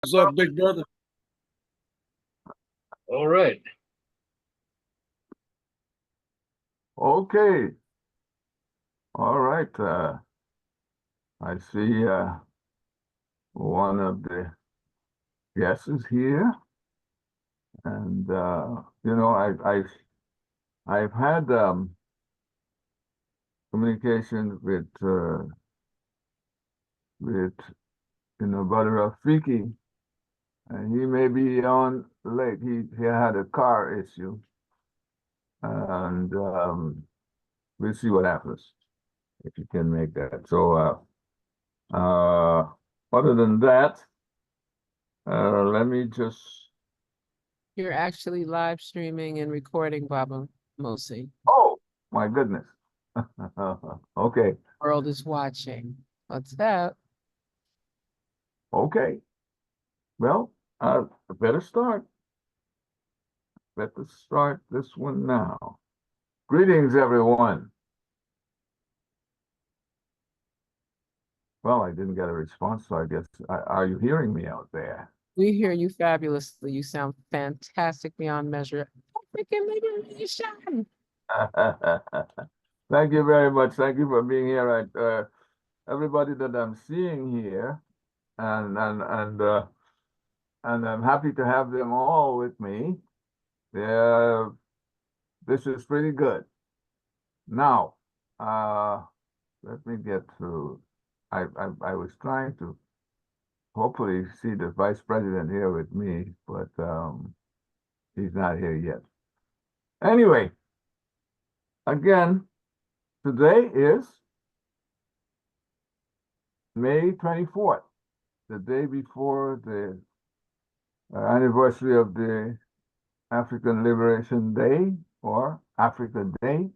What's up, big brother? All right. Okay. All right. I see one of the guests is here, and I've had communication with Brother Rafiki, and he may be on late. He had a car issue, and we'll see what happens if he can make that. So other than that, let me just. You're actually live streaming and recording, Baba Mosi. Oh, my goodness. Okay. World is watching. What's that? Okay. Well, I better start. Let's start this one now. Greetings, everyone. Well, I didn't get a response, so I guess, are you hearing me out there? We hear you fabulously. You sound fantastic beyond measure. African liberation. Thank you very much. Thank you for being here. Everybody that I'm seeing here, and I'm happy to have them all with me. This is pretty good. Now, let me get to. I was trying to hopefully see the vice president here with me, but he's not here yet. Anyway, again, today is May 24th, the day before the anniversary of the African Liberation Day, or Africa Day,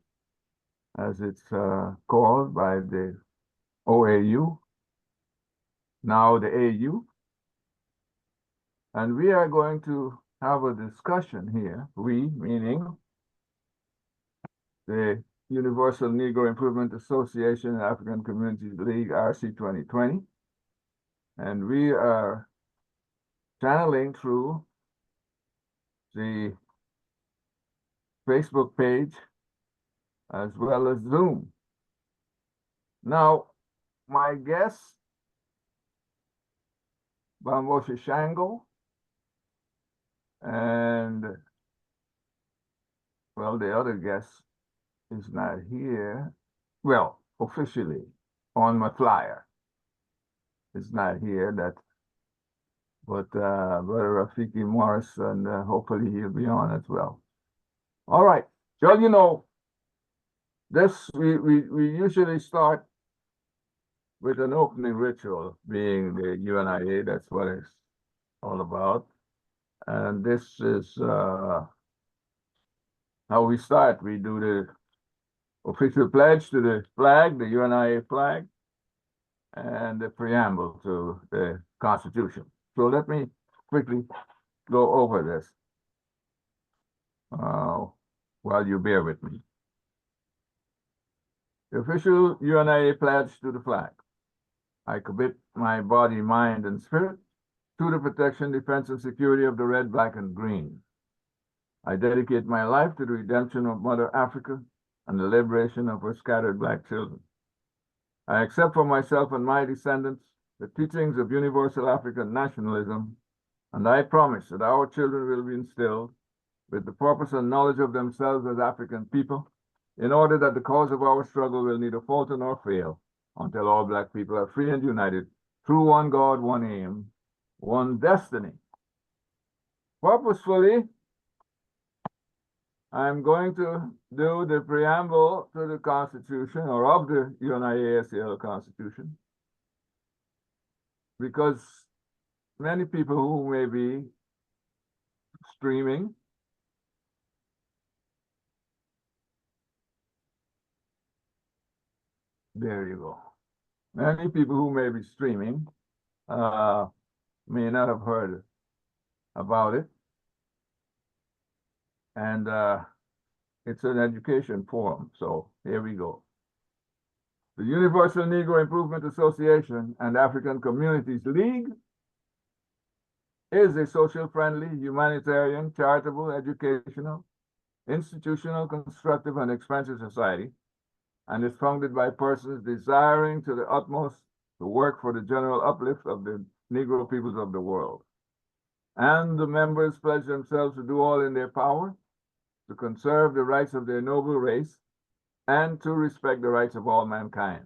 as it's called by the OAU, now the AU. And we are going to have a discussion here, we meaning the Universal Negro Improvement Association and African Communities League, RC 2020. And we are channeling through the Facebook page as well as Zoom. Now, my guest, Bamboshi Shango, and well, the other guest is not here. Well, officially on my flyer. It's not here, but Brother Rafiki Morris, and hopefully he'll be on as well. All right. Well, this we usually start with an opening ritual, being the UNIA. That's what it's all about. And this is how we start. We do the official pledge to the flag, the UNIA flag, and the preamble to the Constitution. So let me quickly go over this while you bear with me. The official UNIA pledge to the flag. I commit my body, mind, and spirit to the protection, defense, and security of the red, black, and green. I dedicate my life to the redemption of Mother Africa and the liberation of her scattered Black children. I accept for myself and my descendants the teachings of universal African nationalism, and I promise that our children will be instilled with the purpose and knowledge of themselves as African people, in order that the cause of our struggle will neither falter nor fail until all Black people are free and united through one God, one aim, one destiny. Purposefully, I'm going to do the preamble to the Constitution, or of the UNIASL Constitution, because many people who may be streaming there you go. Many people who may be streaming may not have heard about it. And it's an education forum, so here we go. The Universal Negro Improvement Association and African Communities League is a social friendly, humanitarian, charitable, educational, institutional, constructive, and expansive society, and is founded by persons desiring to the utmost to work for the general uplift of the Negro peoples of the world. And the members pledge themselves to do all in their power to conserve the rights of their noble race and to respect the rights of all mankind,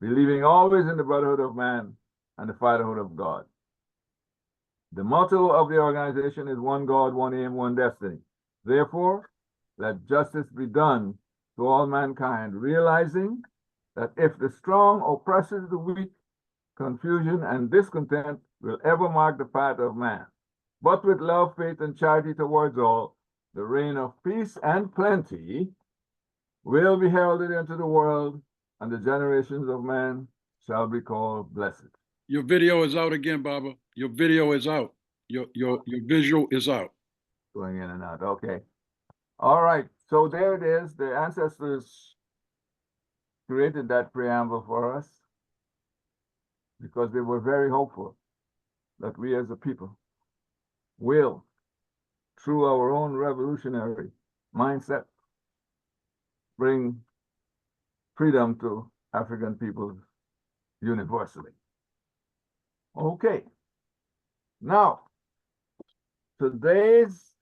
believing always in the brotherhood of man and the fatherhood of God. The motto of the organization is one God, one aim, one destiny. Therefore, let justice be done to all mankind, realizing that if the strong oppresses the weak, confusion and discontent will ever mark the path of man. But with love, faith, and charity towards all, the reign of peace and plenty will be heralded into the world, and the generations of man shall be called blessed. Your video is out again, Baba. Your video is out. Your visual is out. Going in and out. Okay. All right. So there it is. The ancestors created that preamble for us because they were very hopeful that we as a people will, through our own revolutionary mindset, bring freedom to African peoples universally. Okay. Now, today's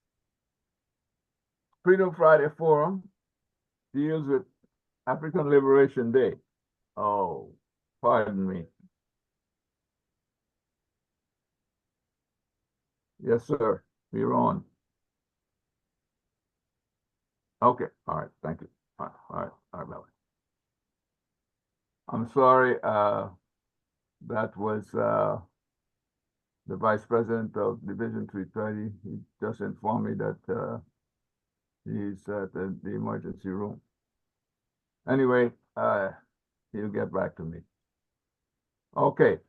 Freedom Friday Forum deals with African Liberation Day. Oh, pardon me. Yes, sir. We're on. Okay. All right. Thank you. All right. Melanie. I'm sorry. That was the Vice President of Division 330. He just informed me that he's at the emergency room. Anyway, he'll get back to me. Okay.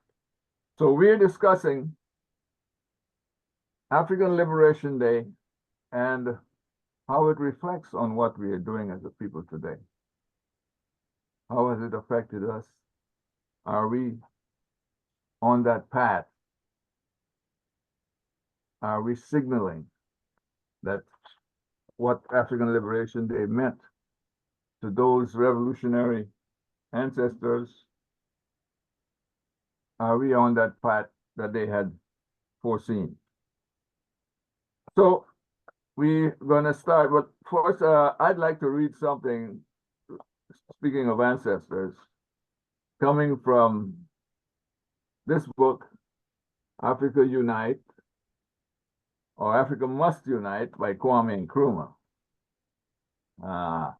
So we're discussing African Liberation Day and how it reflects on what we are doing as a people today. How has it affected us? Are we on that path? Are we signaling that what African Liberation Day meant to those revolutionary ancestors? Are we on that path that they had foreseen? So we're going to start, but first I'd like to read something, speaking of ancestors, coming from this book, Africa Unite, or Africa Must Unite by Kwame Nkrumah. I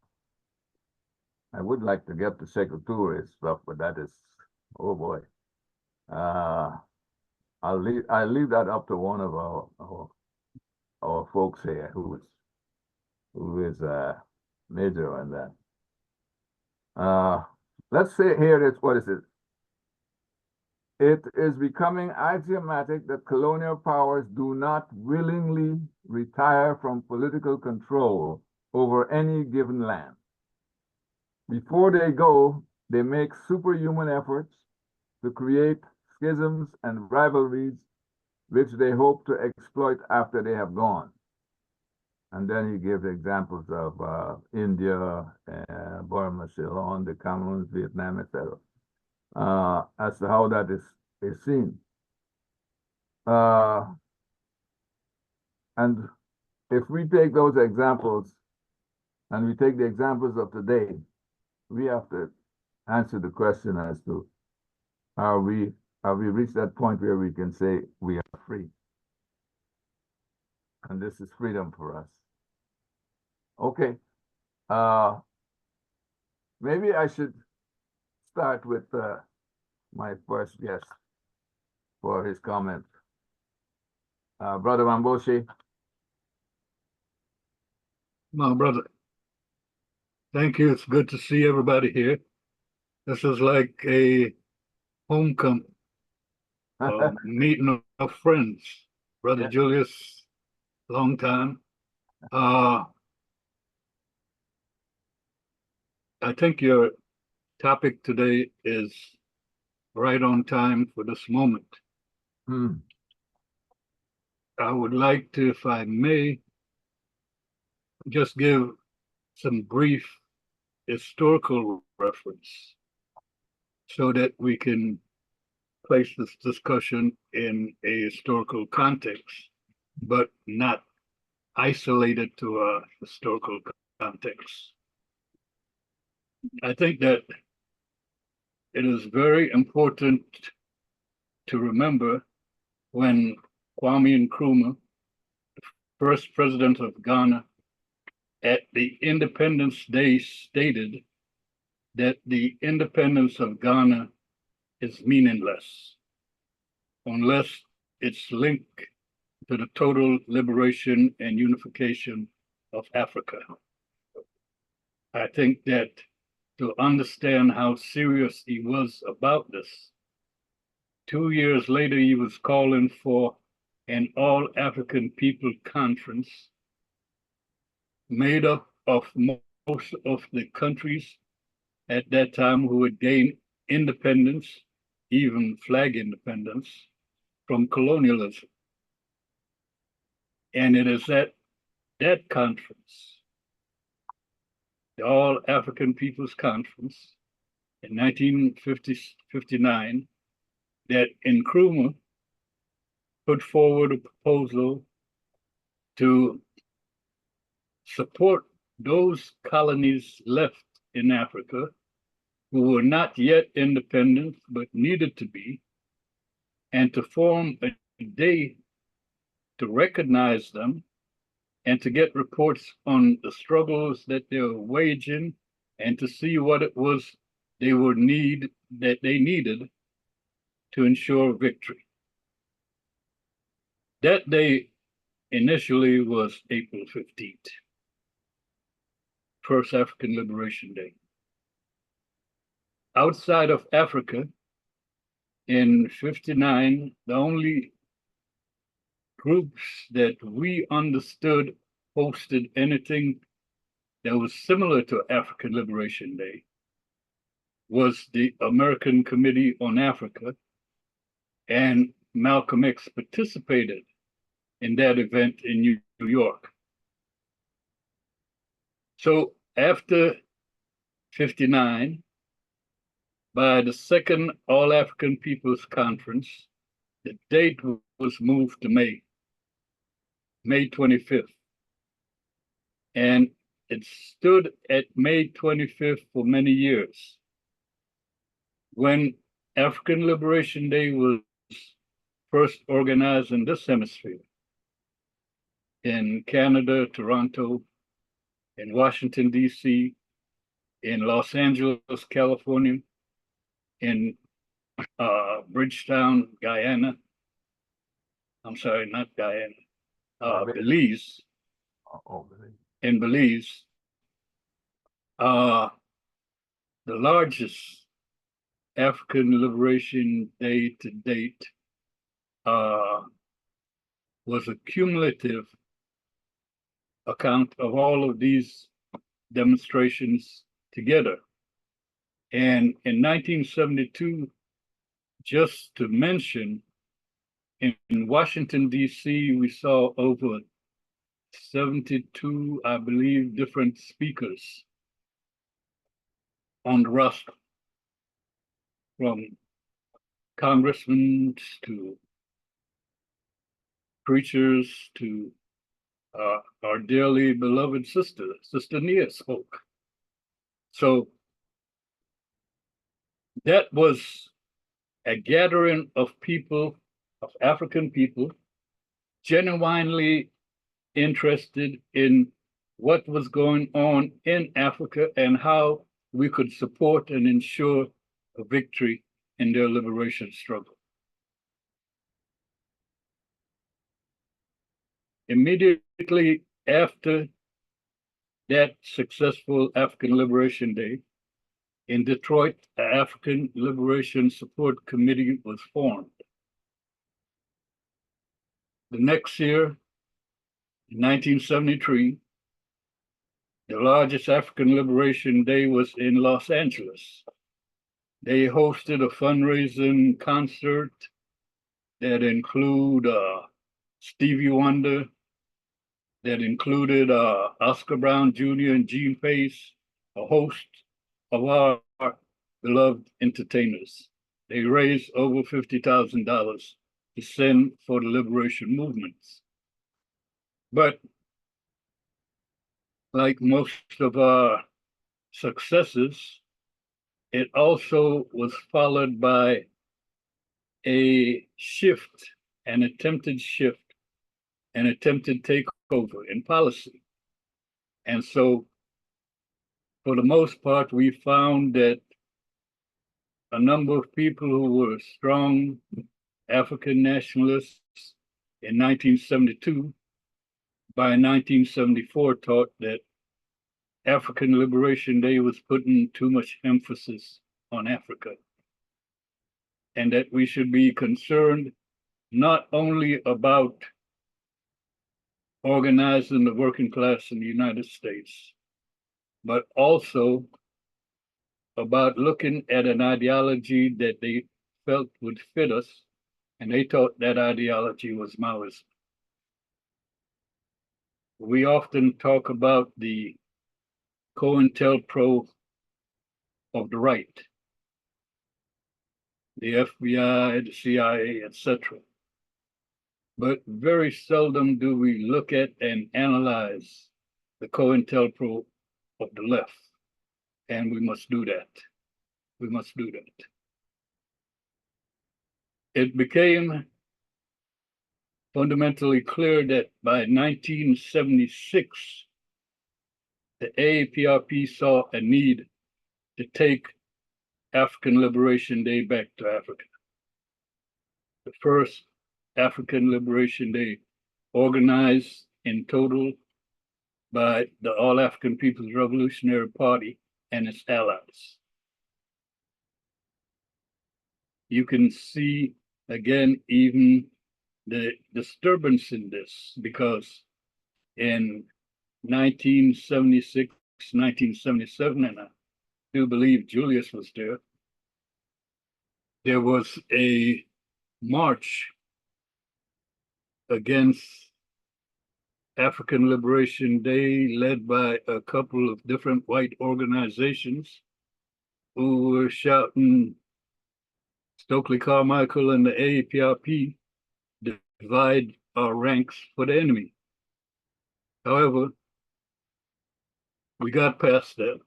would like to get the Sekou stuff, but that is, oh boy. I'll leave that up to one of our folks here who is major on that. Let's say here it's, what is it? It is becoming axiomatic that colonial powers do not willingly retire from political control over any given land. Before they go, they make superhuman efforts to create schisms and rivalries which they hope to exploit after they have gone. And then he gives examples of India, Burma, Ceylon, the Cameroons, Vietnam, etc. As to how that is seen. And if we take those examples and we take the examples of today, we have to answer the question as to have we reached that point where we can say we are free? And this is freedom for us. Okay. Maybe I should start with my first guest for his comment. Brother Mamboshi. My brother, thank you. It's good to see everybody here. This is like a homecoming, meeting of friends. Brother Yeah. Julius, long time. I think your topic today is right on time for this moment. I would like to, if I may, just give some brief historical reference so that we can place this discussion in a historical context, but not isolated to a historical context. I think that it is very important to remember when Kwame Nkrumah, first president of Ghana, at the Independence Day stated that the independence of Ghana is meaningless unless it's linked to the total liberation and unification of Africa. I think that to understand how serious he was about this, 2 years later, he was calling for an all-African people conference made up of most of the countries at that time who had gained independence, even flag independence, from colonialism. And it is at that conference, the All African Peoples Conference in 1959, that Nkrumah put forward a proposal to support those colonies left in Africa who were not yet independent but needed to be, and to form a day to recognize them and to get reports on the struggles that they were waging and to see what it was they needed to ensure victory. That day initially was April 15th, first African Liberation Day. Outside of Africa, in 59, the only groups that we understood hosted anything that was similar to African Liberation Day was the American Committee on Africa, and Malcolm X participated in that event in New York. So after 59, by the second All-African Peoples Conference, the date was moved to May 25th. And it stood at May 25th for many years. When African Liberation Day was first organized in this hemisphere, in Canada, Toronto, in Washington, D.C., in Los Angeles, California, in Bridgetown, Guyana. I'm sorry, not Guyana, Belize. In Belize, the largest African Liberation Day to date was a cumulative account of all of these demonstrations together. And in 1972, just to mention, in Washington, D.C., we saw over 72, I believe, different speakers on the roster, from congressmen to preachers to our dearly beloved Sister Nia spoke. So that was a gathering of people, of African people, genuinely interested in what was going on in Africa and how we could support and ensure a victory in their liberation struggle. Immediately after that successful African Liberation Day, in Detroit, the African Liberation Support Committee was formed. The next year, in 1973, the largest African Liberation Day was in Los Angeles. They hosted a fundraising concert that included Stevie Wonder, that included Oscar Brown Jr. and Gene Pace, a host of our beloved entertainers. They raised over $50,000 to send for the liberation movements. But like most of our successes, it also was followed by a shift, an attempted takeover in policy. And so, for the most part, we found that a number of people who were strong African nationalists in 1972, by 1974, thought that African Liberation Day was putting too much emphasis on Africa, and that we should be concerned not only about organizing the working class in the United States, but also about looking at an ideology that they felt would fit us, and they thought that ideology was Maoism. We often talk about the COINTELPRO of the right, the FBI, the CIA, etc. But very seldom do we look at and analyze the COINTELPRO of the left. And we must do that. We must do that. It became fundamentally clear that by 1976, the AAPRP saw a need to take African Liberation Day back to Africa. The first African Liberation Day organized in total by the All African People's Revolutionary Party and its allies. You can see again even the disturbance in this, because in 1976, 1977, and I do believe Julius was there was a march against African Liberation Day led by a couple of different white organizations who were shouting, Stokely Carmichael and the AAPRP, divide our ranks for the enemy. However, we got past that,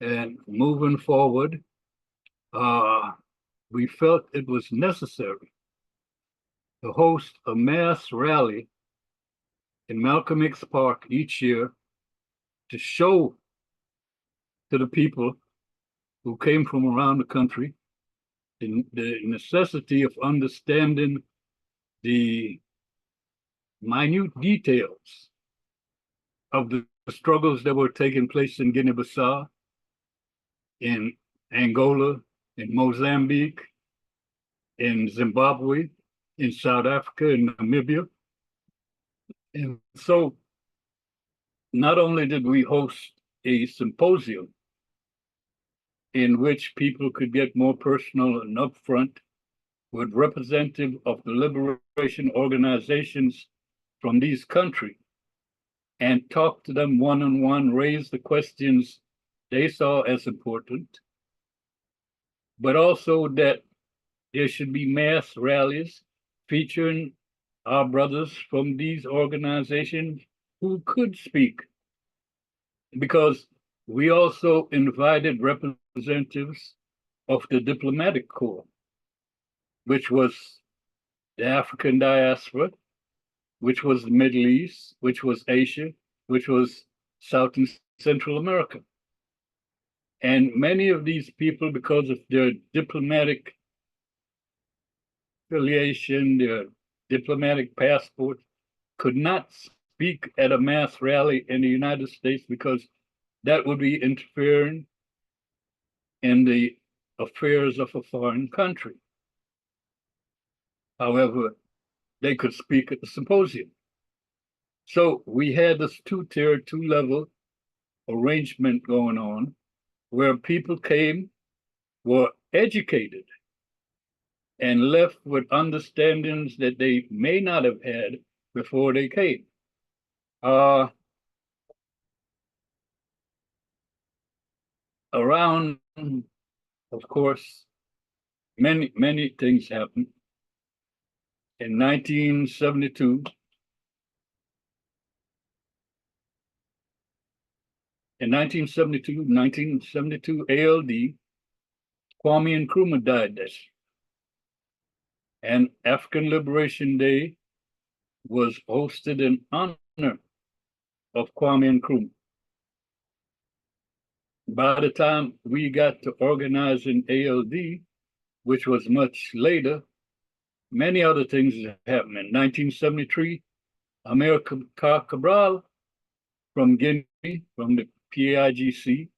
and moving forward, we felt it was necessary to host a mass rally in Malcolm X Park each year to show to the people who came from around the country the necessity of understanding the minute details of the struggles that were taking place in Guinea-Bissau, in Angola, in Mozambique, in Zimbabwe, in South Africa, in Namibia. And so not only did we host a symposium in which people could get more personal and upfront with representatives of the liberation organizations from these countries and talk to them one-on-one, raise the questions they saw as important, but also that there should be mass rallies featuring our brothers from these organizations who could speak, because we also invited representatives of the diplomatic corps, which was the African diaspora, which was the Middle East, which was Asia, which was South and Central America. And many of these people, because of their diplomatic affiliation, their diplomatic passport, could not speak at a mass rally in the United States because that would be interfering in the affairs of a foreign country. However, they could speak at the symposium. So we had this two-tier, two-level arrangement going on where people came, were educated and left with understandings that they may not have had before they came. Around, of course, many things happened. In 1972, in 1972 ALD, Kwame Nkrumah died that year. And African Liberation Day was hosted in honor of Kwame Nkrumah. By the time we got to organizing ALD, which was much later, many other things happened. In 1973, Amilcar Cabral from Guinea, from the PAIGC,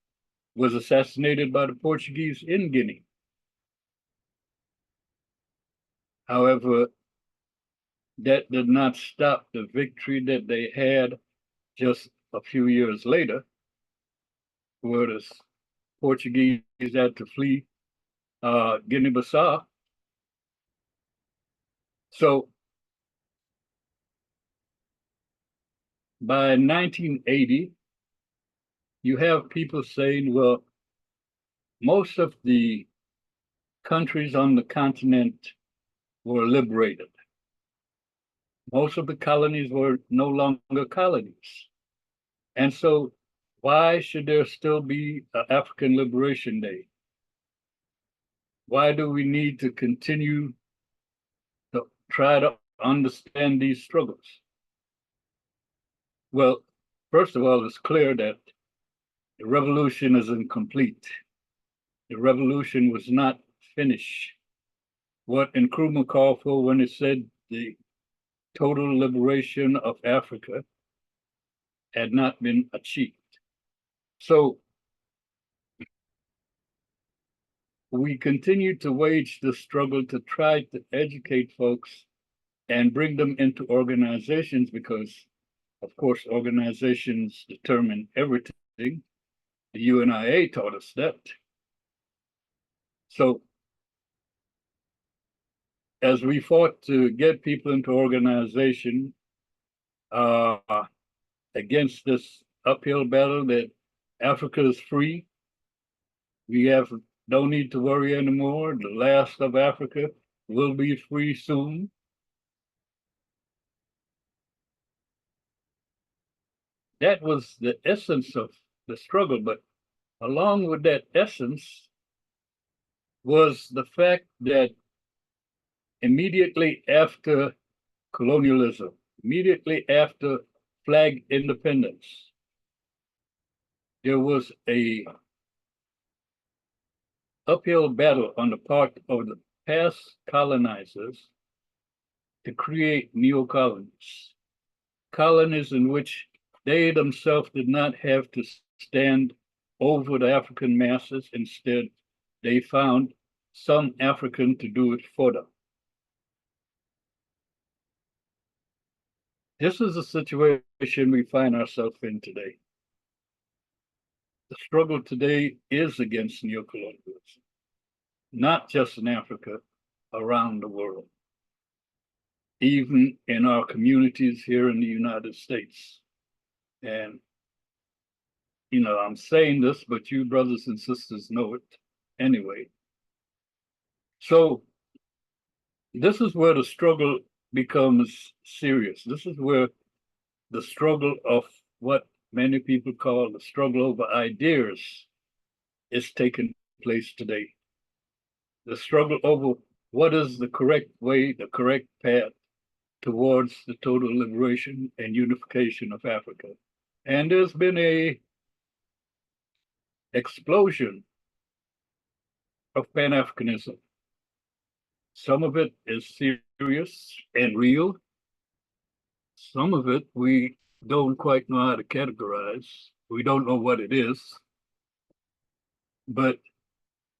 was assassinated by the Portuguese in Guinea. However, that did not stop the victory that they had just a few years later, where the Portuguese had to flee Guinea-Bissau. So by 1980, you have people saying, well, most of the countries on the continent were liberated. Most of the colonies were no longer colonies. And so why should there still be an African Liberation Day? Why do we need to continue to try to understand these struggles? Well, first of all, it's clear that the revolution is incomplete. The revolution was not finished. What Nkrumah called for when it said the total liberation of Africa had not been achieved. So we continue to wage the struggle to try to educate folks and bring them into organizations because, of course, organizations determine everything. The UNIA taught us that. So as we fought to get people into organization against this uphill battle that Africa is free, we have no need to worry anymore. The last of Africa will be free soon. That was the essence of the struggle, but along with that essence was the fact that immediately after colonialism, immediately after flag independence, there was a uphill battle on the part of the past colonizers to create new colonies, colonies in which they themselves did not have to stand over the African masses. Instead, they found some African to do it for them. This is the situation we find ourselves in today. The struggle today is against neocolonialism, not just in Africa, around the world, even in our communities here in the United States. And, you know, I'm saying this, but you brothers and sisters know it anyway. So this is where the struggle becomes serious. This is where the struggle of what many people call the struggle over ideas is taking place today. The struggle over what is the correct way, the correct path towards the total liberation and unification of Africa. And there's been a explosion of Pan-Africanism. Some of it is serious and real. Some of it we don't quite know how to categorize. We don't know what it is. But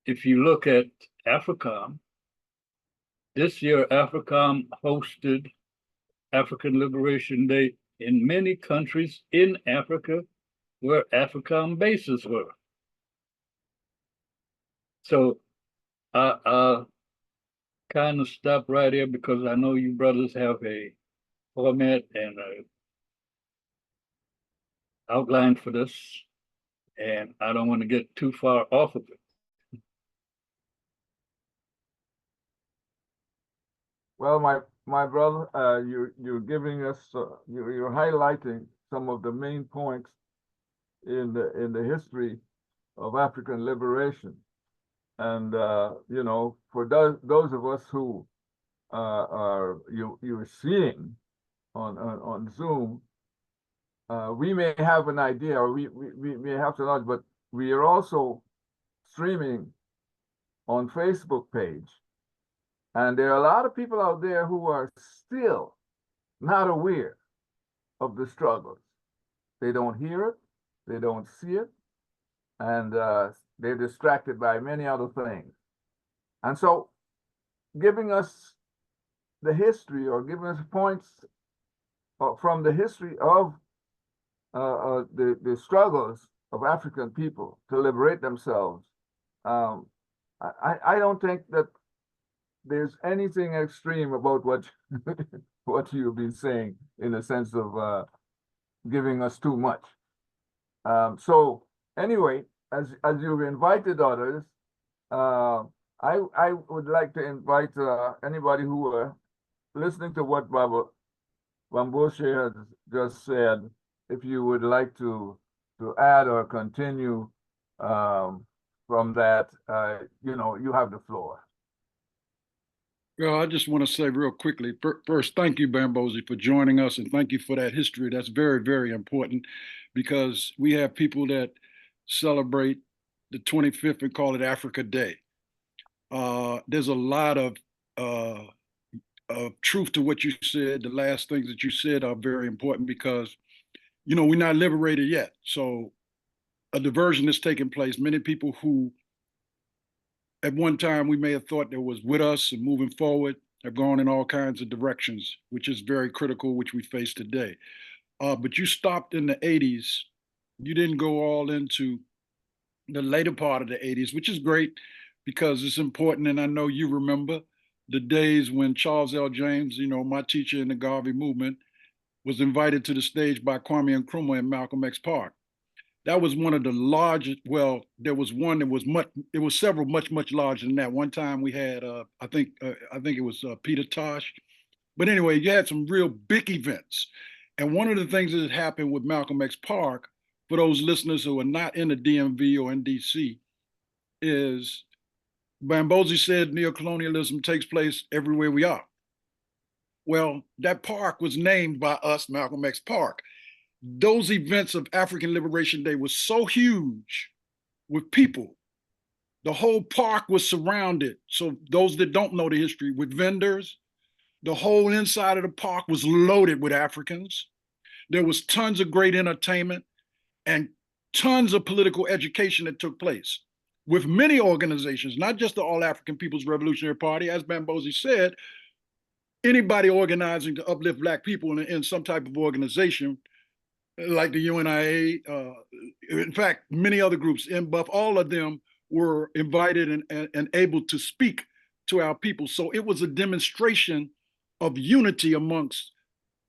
if you look at AFRICOM, this year AFRICOM hosted African Liberation Day in many countries in Africa where AFRICOM bases were. So kind kind of stop right here because I know you brothers have a format and a outline for this, and I don't want to get too far off of it. Well, my brother, you're giving us, you're highlighting some of the main points in the history of African liberation. And you know, for those of us who you're seeing on Zoom, we may have an idea, or we may have to know, but we are also streaming on Facebook page. And there are a lot of people out there who are still not aware of the struggles. They don't hear it, they don't see it, and they're distracted by many other things. And so giving us the history, or giving us points from the history of the struggles of African people to liberate themselves, I don't think that there's anything extreme about what what you've been saying, in the sense of giving us too much. So anyway, as you've invited others, I would like to invite anybody who are listening to what Baba Bamboshe has just said, if you would like to add or continue from that, you know, you have the floor. Well, I just want to say real quickly, first, thank you, Bambosi, for joining us, and thank you for that history. That's very, very important, because we have people that celebrate the 25th and call it Africa Day. There's a lot of truth to what you said. The last things that you said are very important, because, you know, we're not liberated yet. So a diversion is taking place. Many people who at one time we may have thought that was with us and moving forward have gone in all kinds of directions, which is very critical, which we face today. But you stopped in the 80s. You didn't go all into the later part of the 80s, which is great, because it's important. And I know you remember the days when Charles L. James, you know, my teacher in the Garvey movement, was invited to the stage by Kwame Nkrumah in Malcolm X Park. That was one of the largest. Well, there was one that was much. It was several much larger than that. One time we had, I think it was Peter Tosh. But anyway, you had some real big events. And one of the things that happened with Malcolm X Park, for those listeners who are not in the DMV or in DC, is Bambosi said neocolonialism takes place everywhere we are. Well, that park was named by us Malcolm X Park. Those events of African Liberation Day was so huge with people. The whole park was surrounded. So those that don't know the history, with vendors, the whole inside of the park was loaded with Africans. There was tons of great entertainment and tons of political education that took place with many organizations, not just the All African People's Revolutionary Party. As Bambosi said, anybody organizing to uplift Black people in some type of organization, like the UNIA, in fact, many other groups, NBUF, all of them were invited and able to speak to our people. So it was a demonstration of unity amongst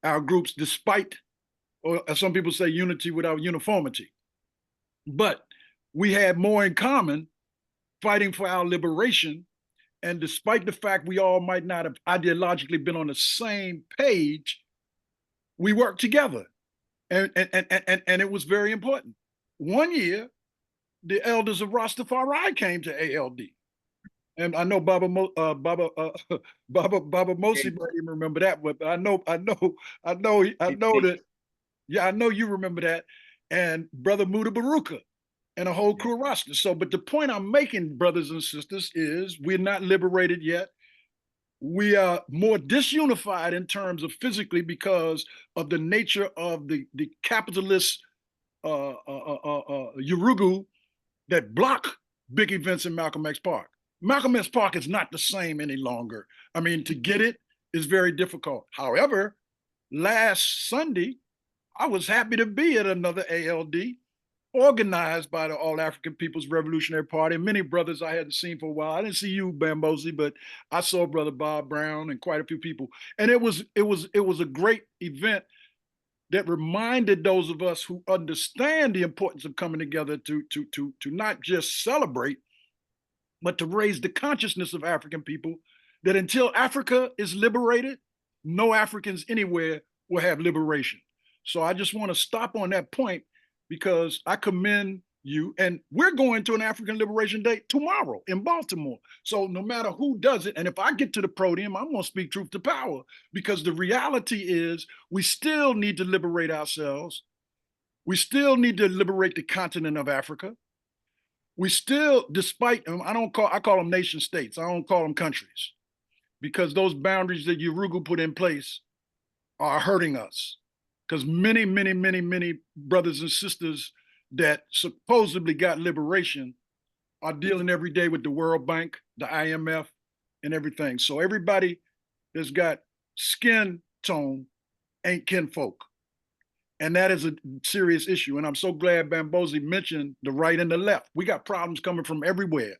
our groups, despite, or as some people say, unity without uniformity. But we had more in common fighting for our liberation. And despite the fact we all might not have ideologically been on the same page, we worked together. And it was very important. One year, the elders of Rastafari came to ALD. And I know Baba Mosi might even remember that, but I know that, yeah, I know you remember that. And Brother Muda Baruka and a whole crew of Rasta. So, but the point I'm making, brothers and sisters, is we're not liberated yet. We are more disunified in terms of physically because of the nature of the capitalist Urugu that block big events in Malcolm X Park. Malcolm X Park is not the same any longer. I mean, to get it is very difficult. However, last Sunday, I was happy to be at another ALD organized by the All African People's Revolutionary Party, and many brothers I hadn't seen for a while. I didn't see you, Bambosi, but I saw Brother Bob Brown and quite a few people. And it was a great event that reminded those of us who understand the importance of coming together to not just celebrate, but to raise the consciousness of African people that until Africa is liberated, no Africans anywhere will have liberation. So I just want to stop on that point because I commend you. And we're going to an African Liberation Day tomorrow in Baltimore. So no matter who does it, and if I get to the podium, I'm going to speak truth to power, because the reality is we still need to liberate ourselves. We still need to liberate the continent of Africa. We still, despite, I call them nation states. I don't call them countries, because those boundaries that Urugu put in place are hurting us. Because many brothers and sisters that supposedly got liberation are dealing every day with the World Bank, the IMF, and everything. So everybody that's got skin tone ain't kinfolk. And that is a serious issue. And I'm so glad Bambosi mentioned the right and the left. We got problems coming from everywhere.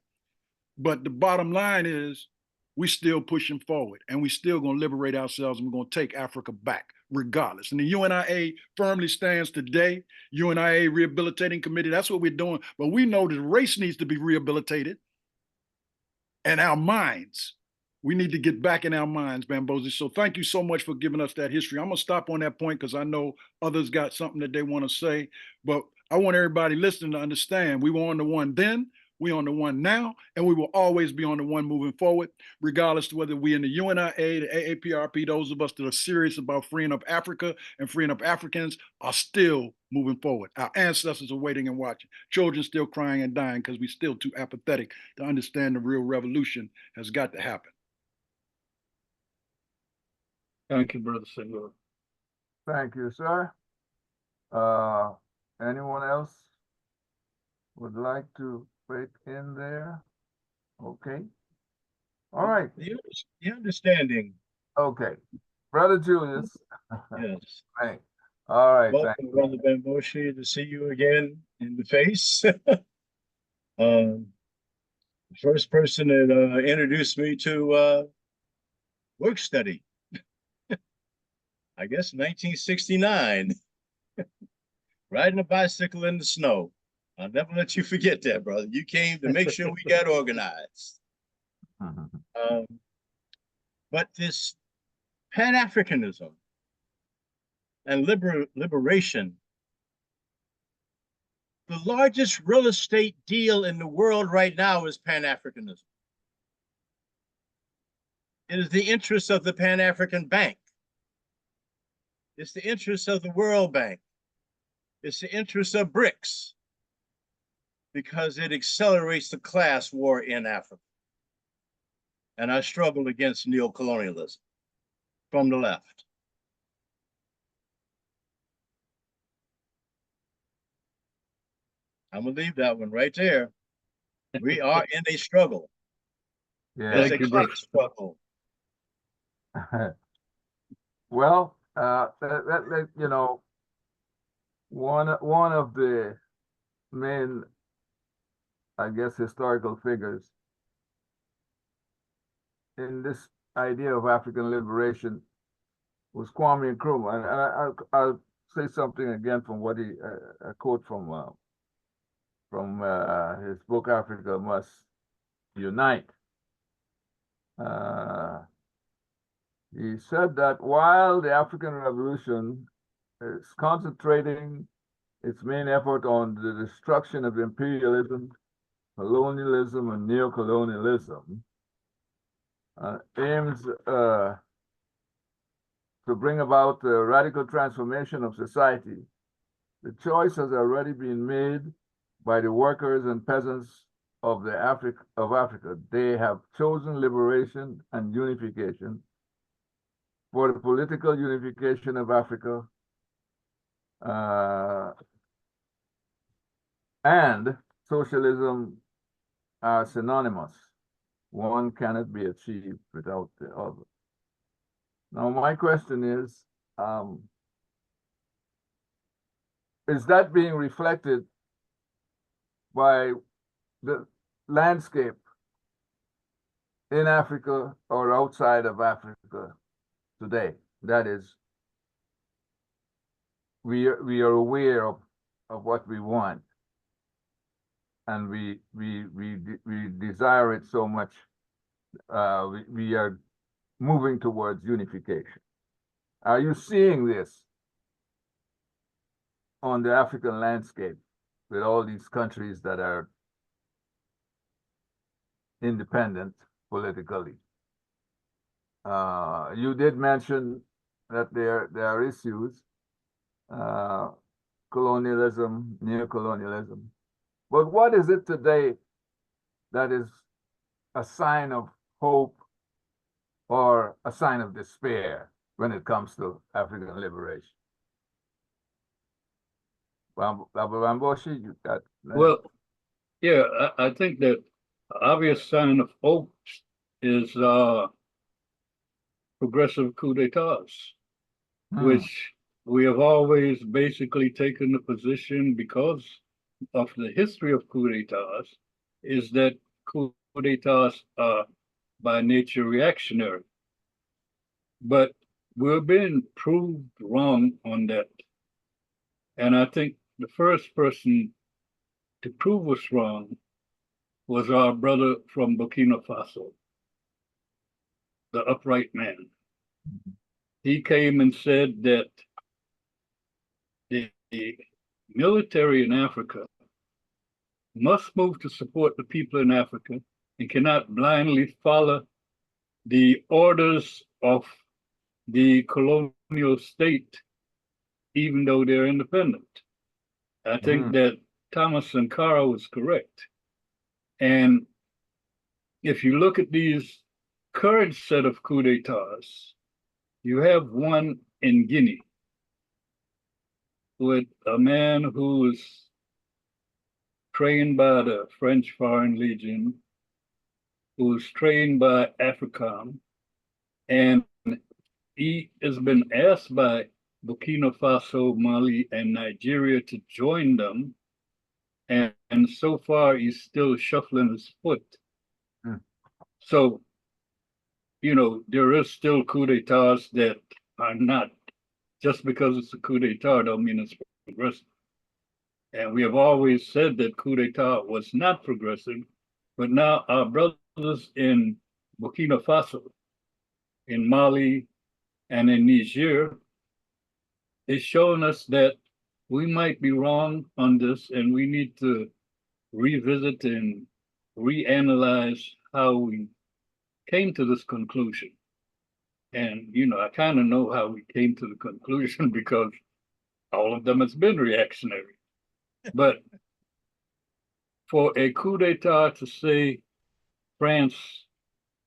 But the bottom line is we still pushing forward, and we still going to liberate ourselves, and we're going to take Africa back regardless. And the UNIA firmly stands today. UNIA Rehabilitating Committee, that's what we're doing. But we know that race needs to be rehabilitated, and our minds. We need to get back in our minds, Bambosi. So thank you so much for giving us that history. I'm going to stop on that point because I know others got something that they want to say. But I want everybody listening to understand we were on the one then, we on the one now, and we will always be on the one moving forward, regardless of whether we in the UNIA, the AAPRP, those of us that are serious about freeing up Africa and freeing up Africans are still moving forward. Our ancestors are waiting and watching. Children still crying and dying because we're still too apathetic to understand the real revolution has got to happen. Thank you, Brother Senor. Thank you, sir. Anyone else would like to break in there? Okay. All right. The understanding. Okay. Brother Julius. Yes. Right. All right. Welcome, Brother Bambosi, to see you again in the face. First person that introduced me to work study. I guess 1969. Riding a bicycle in the snow. I'll never let you forget that, brother. You came to make sure we got organized. But this Pan-Africanism and liberation, the largest real estate deal in the world right now is Pan-Africanism. It is the interest of the Pan-African Bank. It's the interest of the World Bank. It's the interest of BRICS, because it accelerates the class war in Africa. And I struggle against neocolonialism from the left. I'm gonna leave that one right there. We are in a struggle. Yeah. It's a class struggle. Well, you know, one of the main, I guess, historical figures in this idea of African liberation was Kwame Nkrumah, and I'll say something again from what he a quote from his book Africa Must Unite. He said that while the African Revolution is concentrating its main effort on the destruction of imperialism, colonialism, and neocolonialism, aims to bring about a radical transformation of society, the choice has already been made by the workers and peasants of Africa. They have chosen liberation and unification for the political unification of Africa, and socialism are synonymous. One cannot be achieved without the other. Now, my question is that being reflected by the landscape in Africa or outside of Africa today. That is, we are aware of what we want, and we desire it so much. We are moving towards unification. Are you seeing this on the African landscape with all these countries that are independent politically? You did mention that there are issues, colonialism, neocolonialism. But what is it today that is a sign of hope or a sign of despair when it comes to African liberation? Bamboshi, you got. Well, yeah, I think that obvious sign of hope is progressive coup d'etats, which we have always basically taken the position, because of the history of coup d'etats, is that coup d'etats are by nature reactionary. But we're being proved wrong on that. And I think the first person to prove us wrong was our brother from Burkina Faso, the upright man. He came and said that the military in Africa must move to support the people in Africa and cannot blindly follow the orders of the colonial state, even though they're independent. I think that Thomas Sankara was correct. And if you look at these current set of coup d'etats, you have one in Guinea with a man who was trained by the French Foreign Legion, who was trained by AFRICOM, and he has been asked by Burkina Faso, Mali, and Nigeria to join them. And so far, he's still shuffling his foot. So, you know, there is still coup d'etats that are not, just because it's a coup d'etat, don't mean it's progressive. And we have always said that coup d'etat was not progressive, but now our brothers in Burkina Faso, in Mali, and in Niger is showing us that we might be wrong on this, and we need to revisit and reanalyze how we came to this conclusion. And, you know, I kind of know how we came to the conclusion because all of them has been reactionary. But for a coup d'etat to say, France,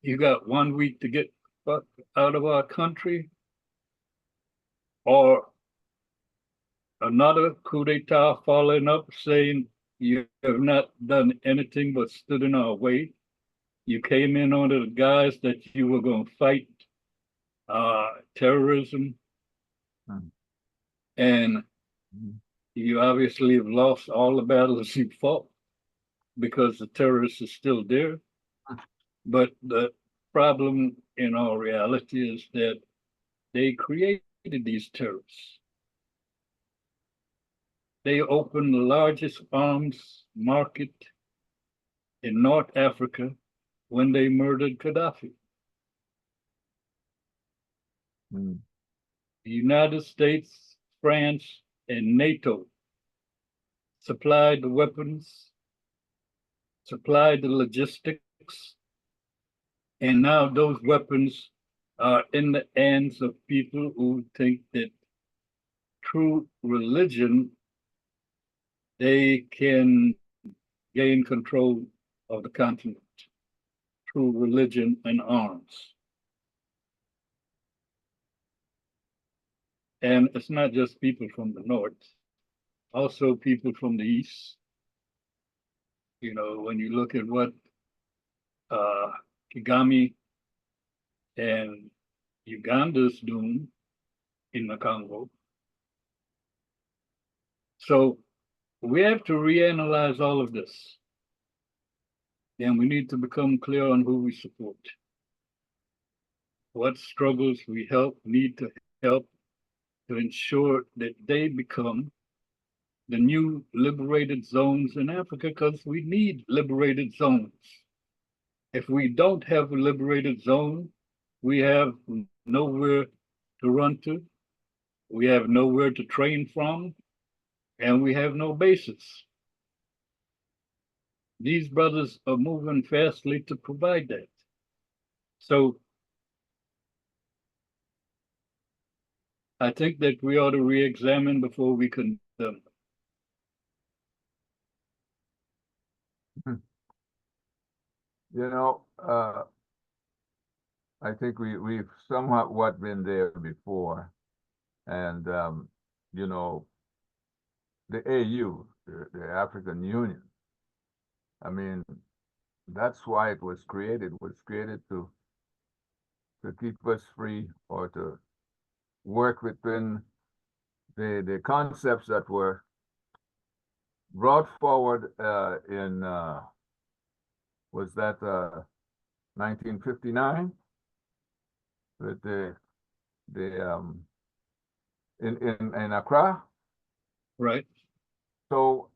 you got 1 week to get out of our country, or another coup d'etat following up saying you have not done anything but stood in our way. You came in under the guise that you were going to fight terrorism, and you obviously have lost all the battles you fought because the terrorists are still there. But the problem in our reality is that they created these terrorists. They opened the largest arms market in North Africa when they murdered Gaddafi. The United States, France, and NATO supplied the weapons, supplied the logistics, and now those weapons are in the hands of people who think that through religion they can gain control of the continent through religion and arms. And it's not just people from the north, also people from the east. You know, when you look at what Kagame and Uganda's doing in the Congo. So we have to reanalyze all of this. And we need to become clear on who we support. What struggles we need to help to ensure that they become the new liberated zones in Africa, because we need liberated zones. If we don't have a liberated zone, we have nowhere to run to, we have nowhere to train from, and we have no bases. These brothers are moving fastly to provide that. So I think that we ought to re-examine before we condemn. You know, I think we've somewhat been there before. And, you know, the AU, the African Union, I mean, that's why it was created. It was created to keep us free, or to work within the concepts that were brought forward in was that 1959 with the in Accra. Right. So,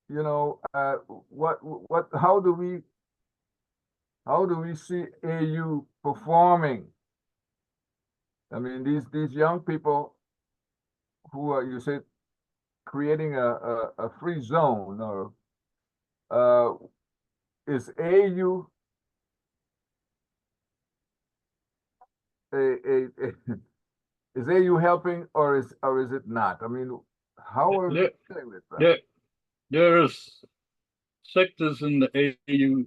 you know, how do we see AU performing? I mean, these young people who are, you said, creating a free zone, or is AU is AU helping, or is it not? I mean, how are we dealing with that? There's sectors in the AU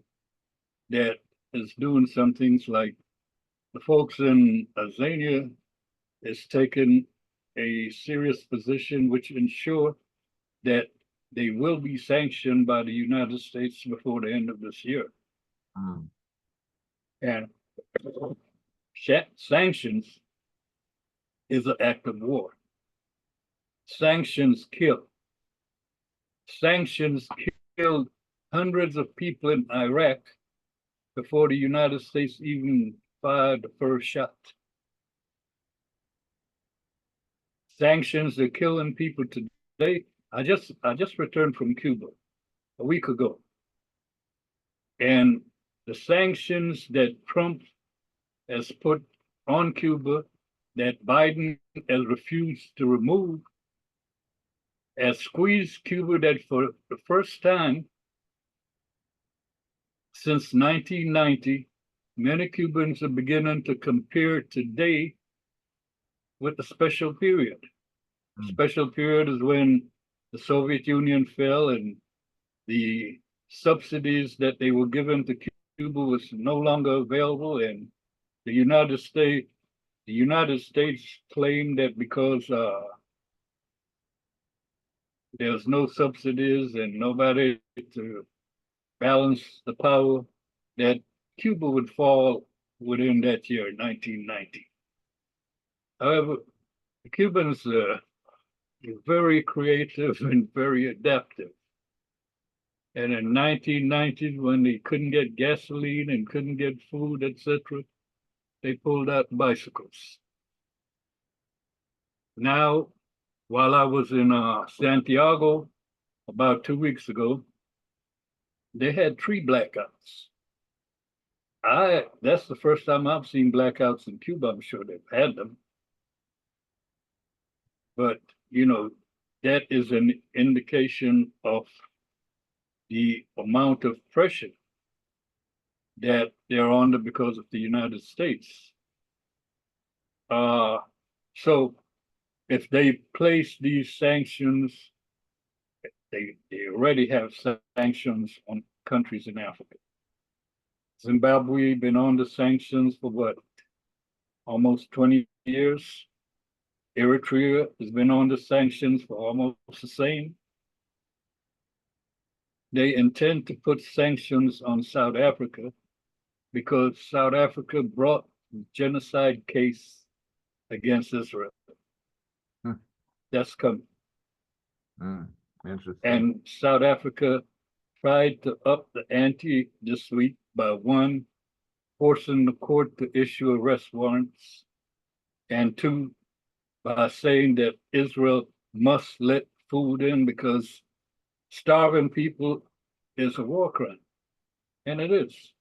that is doing some things, like the folks in Azania is taking a serious position which ensure that they will be sanctioned by the United States before the end of this year. Mm. And sanctions is an act of war. Sanctions kill. Sanctions killed hundreds of people in Iraq before the United States even fired the first shot. Sanctions are killing people today. I just returned from Cuba a week ago. And the sanctions that Trump has put on Cuba, that Biden has refused to remove, has squeezed Cuba, that for the first time since 1990, many Cubans are beginning to compare today with the special period. Mm. Special period is when the Soviet Union fell and the subsidies that they were given to Cuba was no longer available, and the United States claimed that because there's no subsidies and nobody to balance the power, that Cuba would fall within that year, 1990. However, the Cubans are very creative and very adaptive. And in 1990, when they couldn't get gasoline and couldn't get food, etc., they pulled out bicycles. Now, while I was in Santiago about 2 weeks ago, they had 3 blackouts. That's the first time I've seen blackouts in Cuba. I'm sure they've had them. But, you know, that is an indication of the amount of pressure that they're under because of the United States. So if they place these sanctions, they already have sanctions on countries in Africa. Zimbabwe been under sanctions for what? Almost 20 years. Eritrea has been under sanctions for almost the same. They intend to put sanctions on South Africa because South Africa brought the genocide case against Israel. Hmm. That's coming. Mm. Interesting. And South Africa tried to up the ante this week by one, forcing the court to issue arrest warrants, and two, by saying that Israel must let food in because starving people is a war crime. And it is.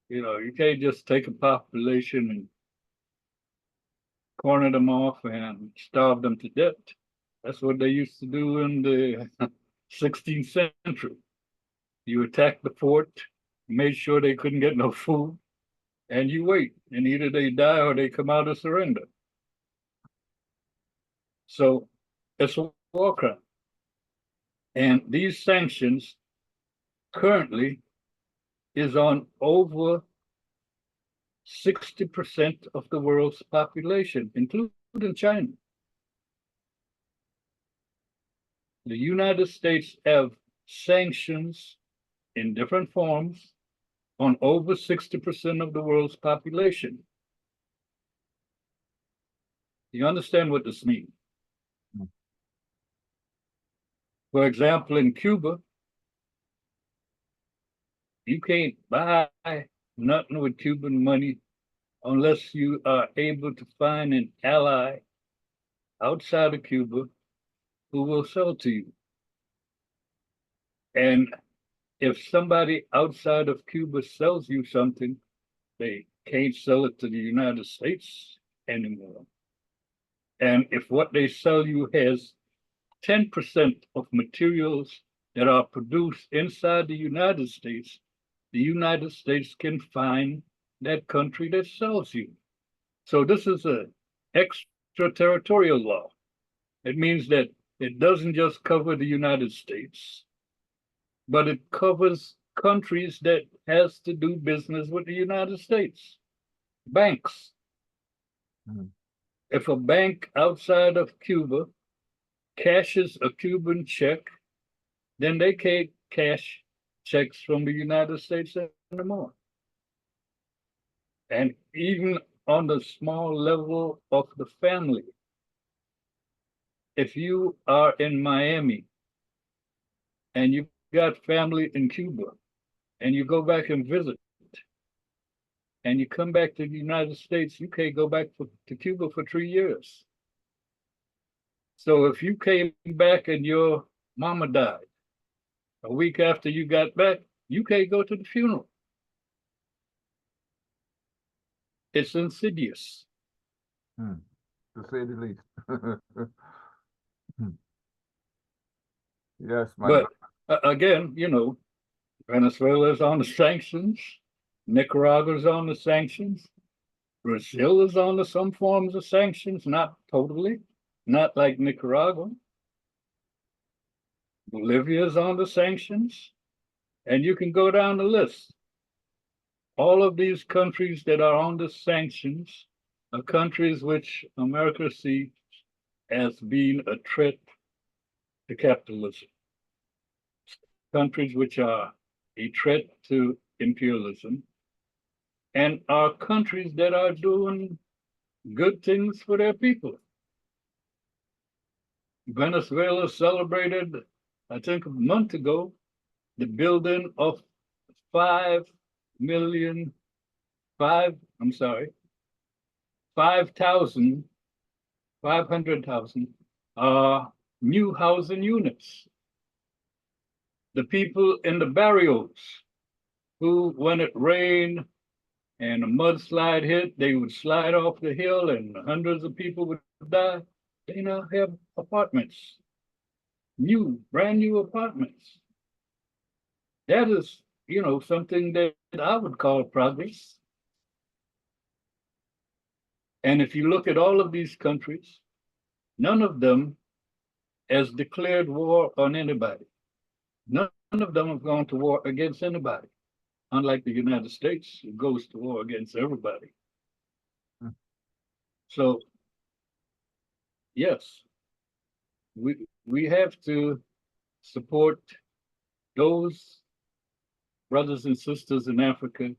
You know, you can't just take a population and corner them off and starve them to death. That's what they used to do in the 16th century. You attack the fort, made sure they couldn't get no food, and you wait, and either they die or they come out of surrender. So it's a war crime. And these sanctions currently is on over 60% of the world's population, including China. The United States have sanctions in different forms on over 60% of the world's population. You understand what this means? For example, in Cuba, you can't buy nothing with Cuban money unless you are able to find an ally outside of Cuba who will sell to you. And if somebody outside of Cuba sells you something, they can't sell it to the United States anymore. And if what they sell you has 10% of materials that are produced inside the United States can fine that country that sells you. So this is an extraterritorial law. It means that it doesn't just cover the United States, but it covers countries that has to do business with the United States. Banks. Mhm. If a bank outside of Cuba cashes a Cuban check, then they can't cash checks from the United States anymore. And even on the small level of the family, if you are in Miami and you got family in Cuba and you go back and visit and you come back to the United States, you can't go back to Cuba for 3 years. So if you came back and your mama died a week after you got back, you can't go to the funeral. It's insidious. To say the least. Yes, my But again, you know, Venezuela's on the sanctions, Nicaragua's on the sanctions, Brazil is on some forms of sanctions, not totally, not like Nicaragua. Bolivia's on the sanctions, and you can go down the list. All of these countries that are on the sanctions are countries which America sees as being a threat to capitalism. Countries which are a threat to imperialism, and are countries that are doing good things for their people. Venezuela celebrated, I think a month ago, the building of 5,000 new housing units. The people in the barrios who, when it rained and a mudslide hit, they would slide off the hill and hundreds of people would die. They now have apartments, brand new apartments. That is, you know, something that I would call progress. And if you look at all of these countries, none of them has declared war on anybody. None of them have gone to war against anybody. Unlike the United States, it goes to war against everybody. So, yes, we have to support those brothers and sisters in Africa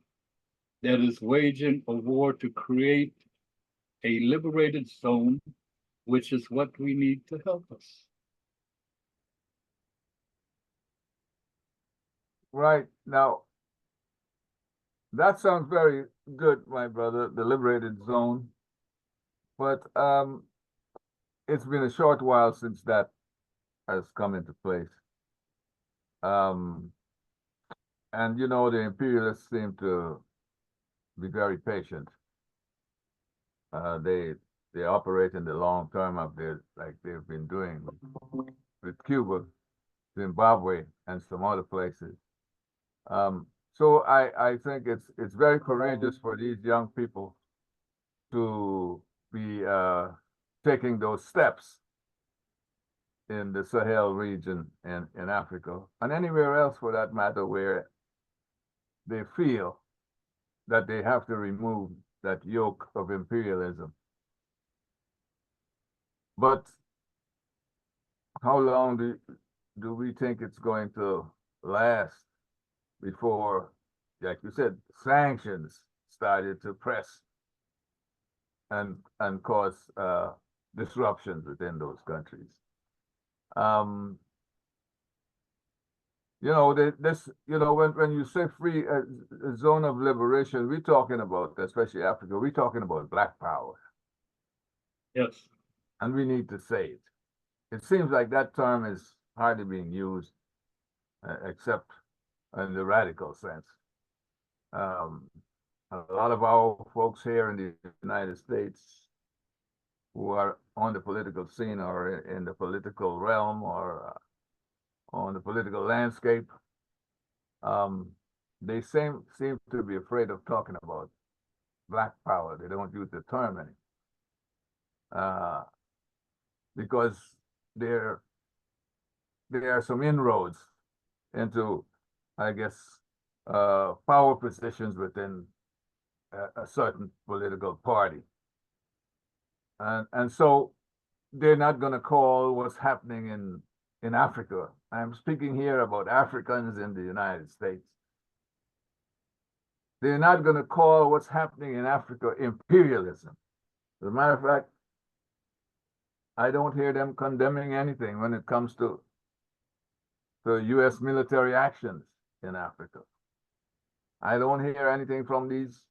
that is waging a war to create a liberated zone, which is what we need to help us. Right now, that sounds very good, my brother, the liberated zone. But it's been a short while since that has come into place. And you know, the imperialists seem to be very patient. They operate in the long term of their, like they've been doing with Cuba, Zimbabwe, and some other places. So I think it's very courageous for these young people to be taking those steps in the Sahel region and in Africa and anywhere else for that matter where they feel that they have to remove that yoke of imperialism. But how long do we think it's going to last before, like you said, sanctions started to press and cause disruptions within those countries? You know, when you say free zone of liberation, we're talking about, especially Africa, we're talking about Black power, Yes. and we need to say it. It seems like that term is hardly being used, except in the radical sense. A lot of our folks here in the United States who are on the political scene or in the political realm or on the political landscape, they seem to be afraid of talking about Black power. They don't use the term any, because there are some inroads into, I guess, power positions within a certain political party. And so they're not going to call what's happening in Africa. I'm speaking here about Africans in the United States. They're not going to call what's happening in Africa imperialism. As a matter of fact, I don't hear them condemning anything when it comes to US military actions in Africa. I don't hear anything from these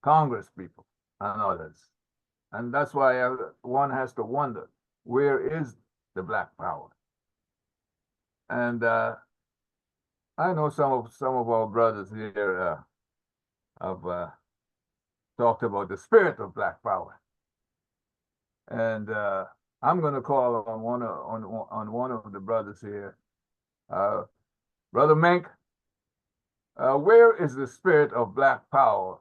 Congress people and others. And that's why one has to wonder, where is the Black power? And I know some of our brothers here have talked about the spirit of Black power. And I'm going to call on one of the brothers here, Brother Menk. Where is the spirit of Black power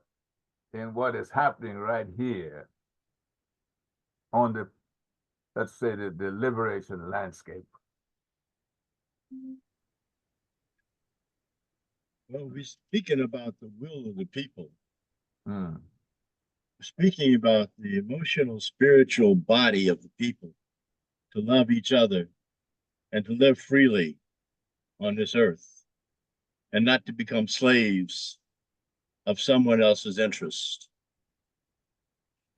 in what is happening right here on the, let's say, the liberation landscape? Well, we're speaking about the will of the people. Hmm. Speaking about the emotional, spiritual body of the people to love each other and to live freely on this earth and not to become slaves of someone else's interest.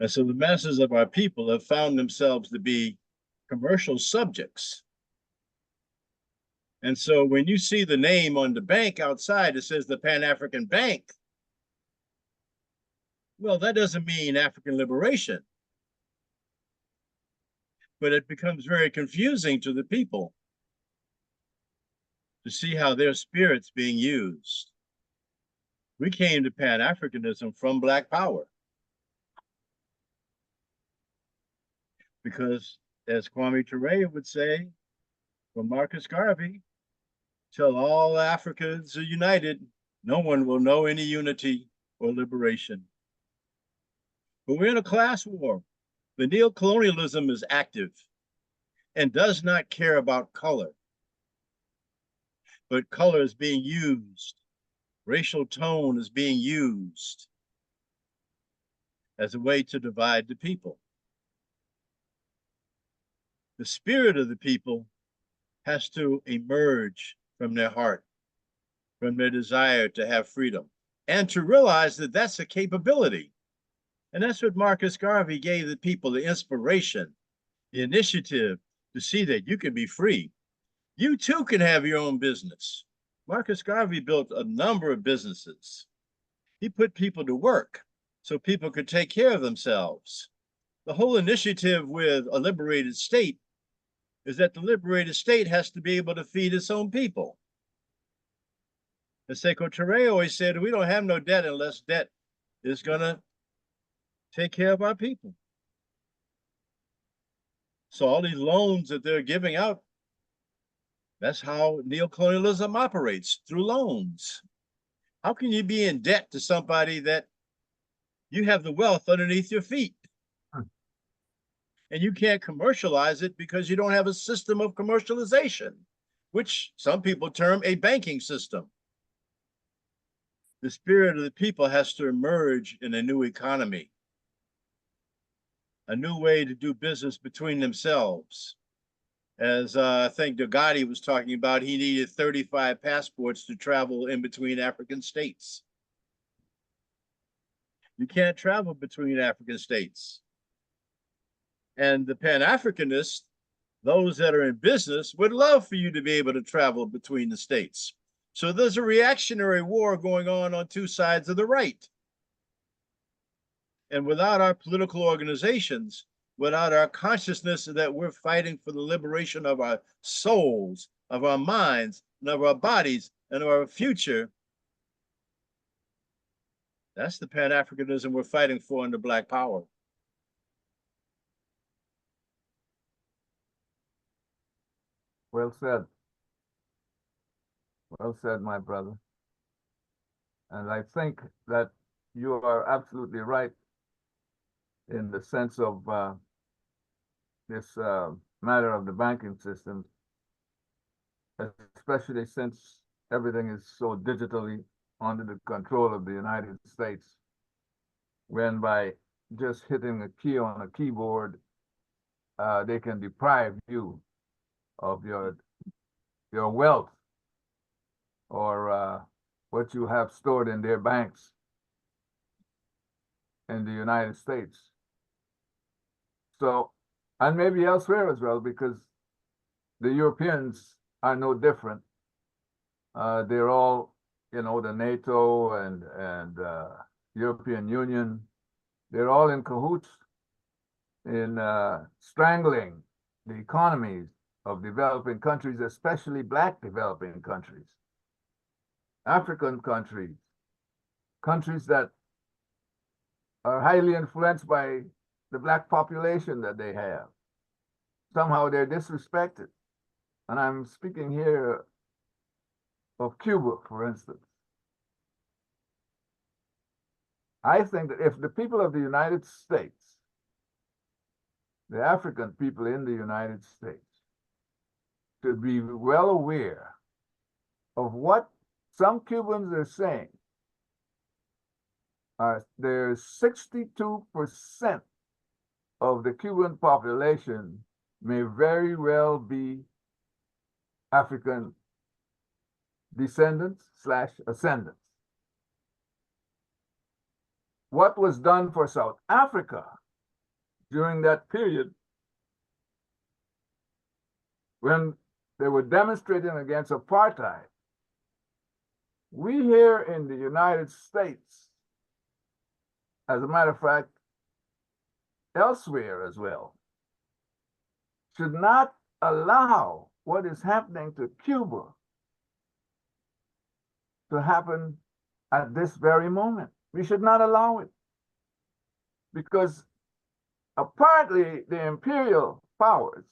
And so the masses of our people have found themselves to be commercial subjects. And so when you see the name on the bank outside, it says the Pan-African Bank. Well, that doesn't mean African liberation. But it becomes very confusing to the people to see how their spirit's being used. We came to Pan-Africanism from Black power. Because, as Kwame Ture would say, from Marcus Garvey, till all Africans are united, no one will know any unity or liberation. But we're in a class war. The neocolonialism is active and does not care about color. But color is being used. Racial tone is being used as a way to divide the people. The spirit of the people has to emerge from their heart, from their desire to have freedom, and to realize that that's a capability. And that's what Marcus Garvey gave the people, the inspiration, the initiative to see that you can be free. You too can have your own business. Marcus Garvey built a number of businesses. He put people to work so people could take care of themselves. The whole initiative with a liberated state is that the liberated state has to be able to feed its own people. As Sekou Touré always said, we don't have no debt unless debt is going to take care of our people. So all these loans that they're giving out, that's how neocolonialism operates, through loans. How can you be in debt to somebody that you have the wealth underneath your feet? And you can't commercialize it because you don't have a system of commercialization, which some people term a banking system. The spirit of the people has to emerge in a new economy, a new way to do business between themselves. As I think Dogati was talking about, he needed 35 passports to travel in between African states. You can't travel between African states. And the Pan-Africanists, those that are in business, would love for you to be able to travel between the states. So there's a reactionary war going on two sides of the right. And without our political organizations, without our consciousness that we're fighting for the liberation of our souls, of our minds, and of our bodies, and of our future, that's the Pan-Africanism we're fighting for under Black Power. Well said. Well said, my brother. And I think that you are absolutely right in the sense of this matter of the banking system, especially since everything is so digitally under the control of the United States, when by just hitting a key on a keyboard, they can deprive you of your wealth or what you have stored in their banks in the United States. So, and maybe elsewhere as well, because the Europeans are no different. They're all, you know, the NATO and European Union, they're all in cahoots in strangling the economies of developing countries, especially Black developing countries, African countries, countries that are highly influenced by the Black population that they have. Somehow they're disrespected. And I'm speaking here of Cuba, for instance. I think that if the people of the United States, the African people in the United States, should be well aware of what some Cubans are saying. There's 62% of the Cuban population may very well be African descendants / ascendants. What was done for South Africa during that period when they were demonstrating against apartheid, we here in the United States, as a matter of fact, elsewhere as well, should not allow what is happening to Cuba to happen at this very moment. We should not allow it. Because apparently the imperial powers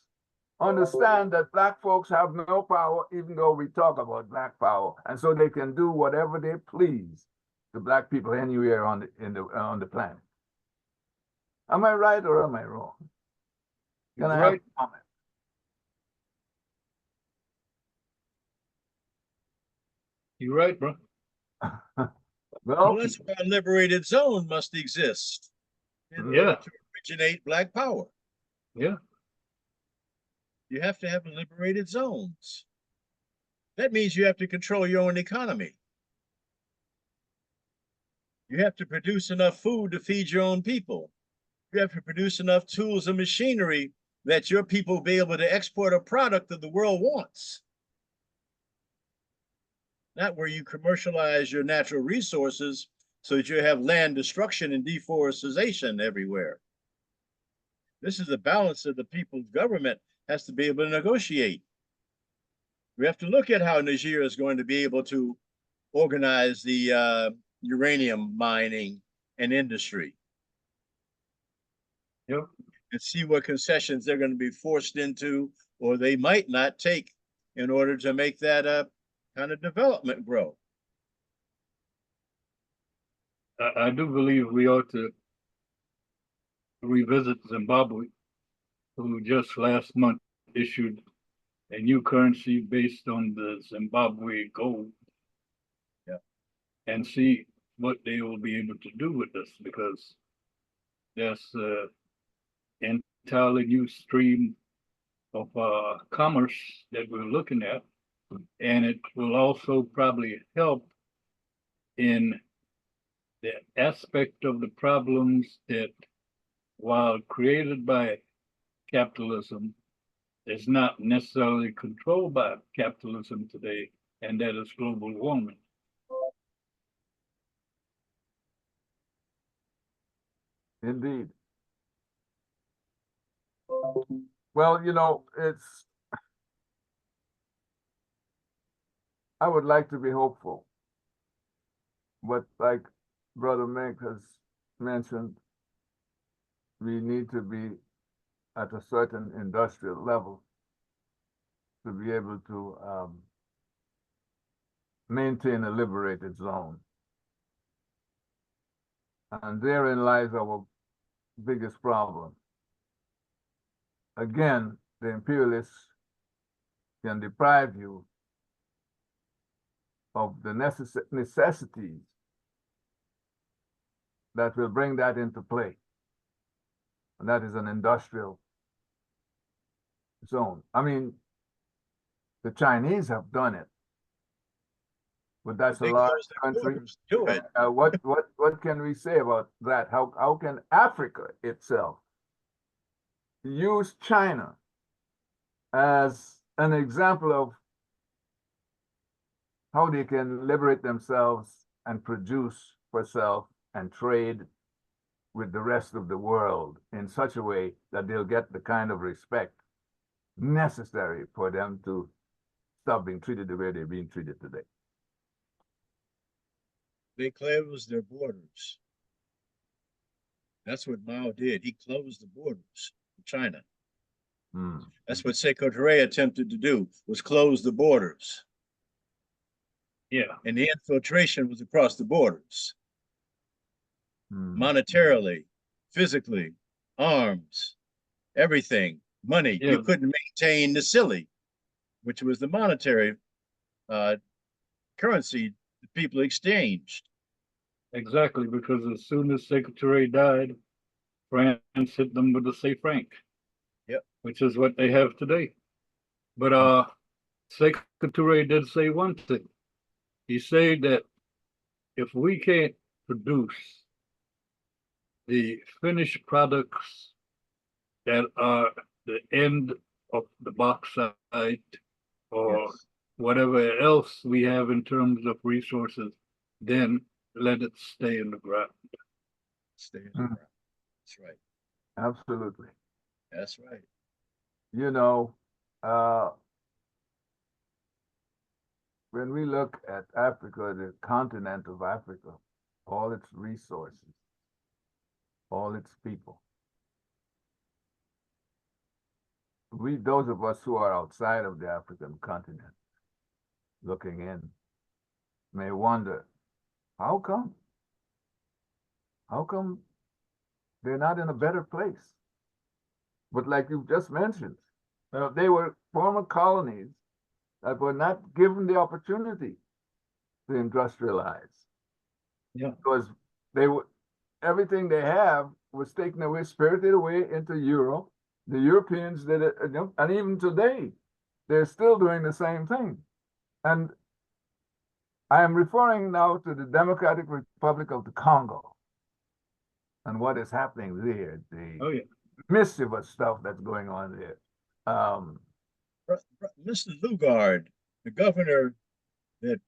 understand that Black folks have no power, even though we talk about Black power, and so they can do whatever they please to Black people anywhere on the planet. Am I right or am I wrong? Can I have a comment? You're right, bro. Well, that's why a liberated zone must exist in order to originate Black power. Yeah. You have to have liberated zones. That means you have to control your own economy. You have to produce enough food to feed your own people. You have to produce enough tools and machinery that your people will be able to export a product that the world wants. not where you commercialize your natural resources so that you have land destruction and deforestation everywhere. This is the balance that the people's government has to be able to negotiate. We have to look at how Niger is going to be able to organize the uranium mining and industry. Yep. And see what concessions they're going to be forced into, or they might not take in order to make that kind of development grow. I do believe we ought to revisit Zimbabwe, who just last month issued a new currency based on the Zimbabwe gold. Yeah. And see what they will be able to do with this, because there's an entirely new stream of commerce that we're looking at, and it will also probably help in the aspect of the problems that, while created by capitalism, is not necessarily controlled by capitalism today, and that is global warming. Indeed. Well, you know, I would like to be hopeful, but like Brother Meg has mentioned, we need to be at a certain industrial level to be able to maintain a liberated zone. And therein lies our biggest problem. Again, the imperialists can deprive you of the necessities that will bring that into play. And that is an industrial zone. I mean, the Chinese have done it, but that's a They large close their country. borders to it. What can we say about that? How can Africa itself use China as an example of how they can liberate themselves and produce for self and trade with the rest of the world in such a way that they'll get the kind of respect necessary for them to stop being treated the way they're being treated today? They closed their borders. That's what Mao did. He closed the borders of China. That's what Sekou Touré attempted to do, was close the borders. Yeah. And the infiltration was across the borders. Monetarily, physically, arms, everything, money. Yeah. You couldn't maintain the Sili, which was the monetary currency that people exchanged. Exactly, because as soon as Sekou Touré died, France hit them with the CFA franc. Yep. Which is what they have today. But Sekou Touré did say one thing. He said that if we can't produce the finished products that are the end of the bauxite or Yes. whatever else we have in terms of resources, then let it stay in the ground. Stay in the ground. That's right. Absolutely. That's right. You know, when we look at Africa, the continent of Africa, all its resources, all its people, those of us who are outside of the African continent, looking in, may wonder, how come? How come they're not in a better place? But like you just mentioned, they were former colonies that were not given the opportunity to industrialize. Yeah. Because everything they have was taken away, spirited away into Europe. The Europeans did it, and even today, they're still doing the same thing. And I am referring now to the Democratic Republic of the Congo and what is happening there, the mischievous stuff that's going on there. Mr. Lugard, the governor that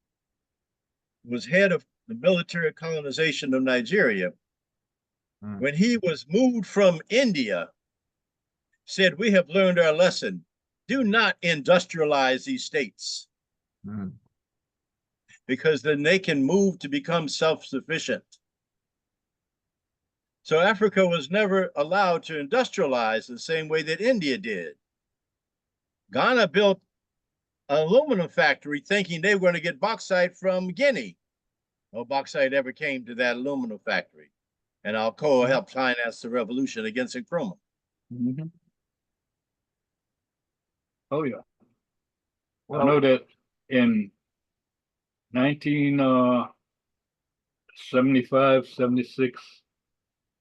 was head of the military colonization of Nigeria, Mm. when he was moved from India, said, "We have learned our lesson. Do not industrialize these states, Mm. because then they can move to become self-sufficient." So Africa was never allowed to industrialize the same way that India did. Ghana built an aluminum factory thinking they were going to get bauxite from Guinea. No bauxite ever came to that aluminum factory. And Alcoa helped finance the revolution against Nkrumah. Mhm. Oh, yeah. I Well, know that in 1975, 76,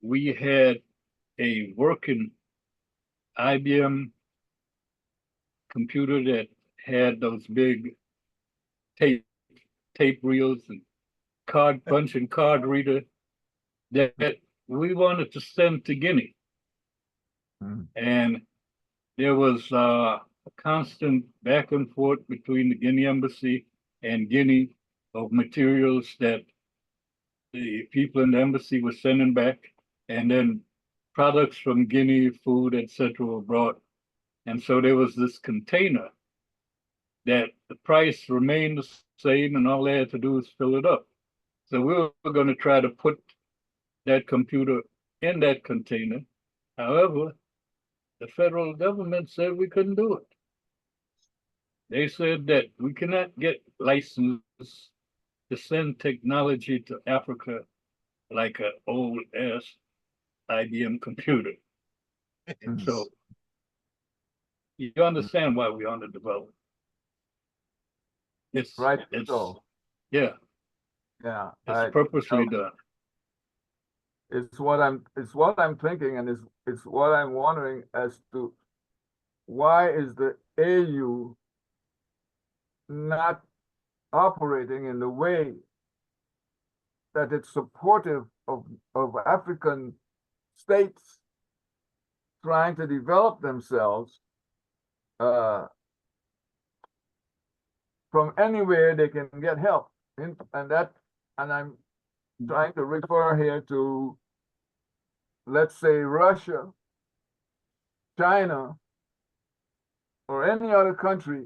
we had a working IBM computer that had those big tape reels and punch and card reader that we wanted to send to Guinea. Mm. And there was a constant back and forth between the Guinea embassy and Guinea of materials that the people in the embassy were sending back, and then products from Guinea, food, etc., were brought. And so there was this container that the price remained the same, and all they had to do was fill it up. So we were going to try to put that computer in that container. However, the federal government said we couldn't do it. They said that we cannot get license to send technology to Africa like an old ass IBM computer. Mm. So you understand why we're underdeveloped. It's Right, it's so, yeah, yeah. it's purposely done. It's what I'm thinking, and it's what I'm wondering as to why is the AU not operating in the way that it's supportive of African states trying to develop themselves from anywhere they can get help. And I'm trying to refer here to, let's say, Russia, China, or any other country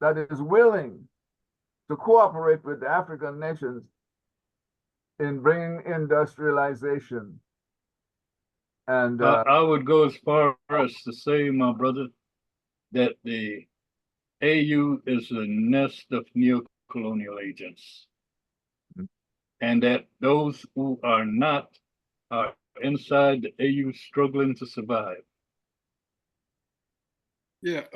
that is willing to cooperate with the African nations in bringing industrialization. And I would go as far as to say, my brother, that the AU is a nest of neo-colonial agents. And that those who are not are inside the AU struggling to survive. Yeah,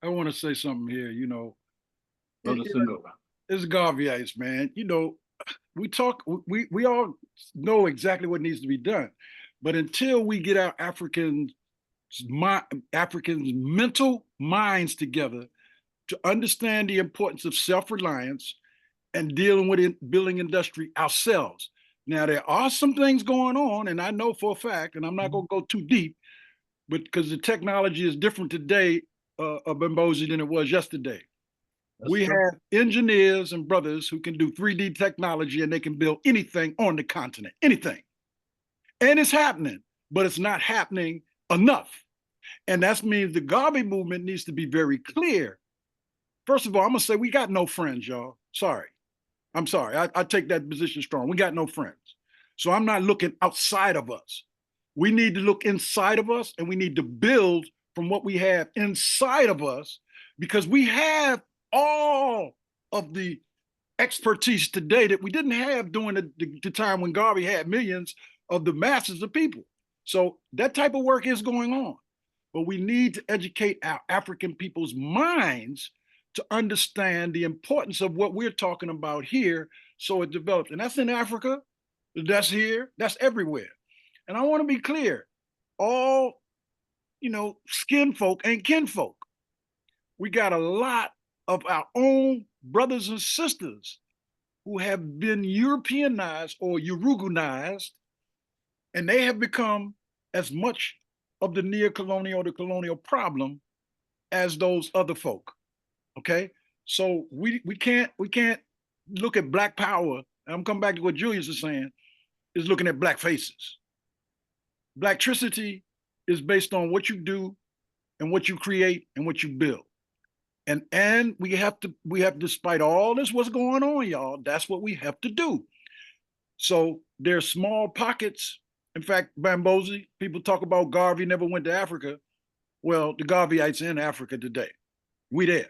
I want to say something here. Brother Singo. It's Garveyites, man. We all know exactly what needs to be done, but until we get our Africans' mental minds together to understand the importance of self-reliance and dealing with building industry ourselves. Now, there are some things going on, and I know for a fact, and I'm not going to go too deep, but because the technology is different today, Bembozi, than it was yesterday. We have engineers and brothers who can do 3D technology, and they can build anything on the continent, anything. And it's happening, but it's not happening enough. And that means the Garvey movement needs to be very clear. First of all, I'm going to say we got no friends, y'all. Sorry. I'm sorry. I take that position strong. We got no friends. So I'm not looking outside of us. We need to look inside of us, and we need to build from what we have inside of us, because we have all of the expertise today that we didn't have during the time when Garvey had millions of the masses of people. So that type of work is going on. But we need to educate our African people's minds to understand the importance of what we're talking about here, so it develops. And that's in Africa, that's here, that's everywhere. And I want to be clear, all, skin folk ain't kinfolk. We got a lot of our own brothers and sisters who have been Europeanized or Uruguayanized, and they have become as much of the colonial problem as those other folk. Okay, So we can't look at Black power. And I'm coming back to what Julius is saying, is looking at Black faces. Blacktricity is based on what you do and what you create and what you build. And we have, despite all this what's going on, y'all, that's what we have to do. So there's small pockets. In fact, Bambozi, people talk about Garvey never went to Africa. Well, the Garveyites in Africa today. We there.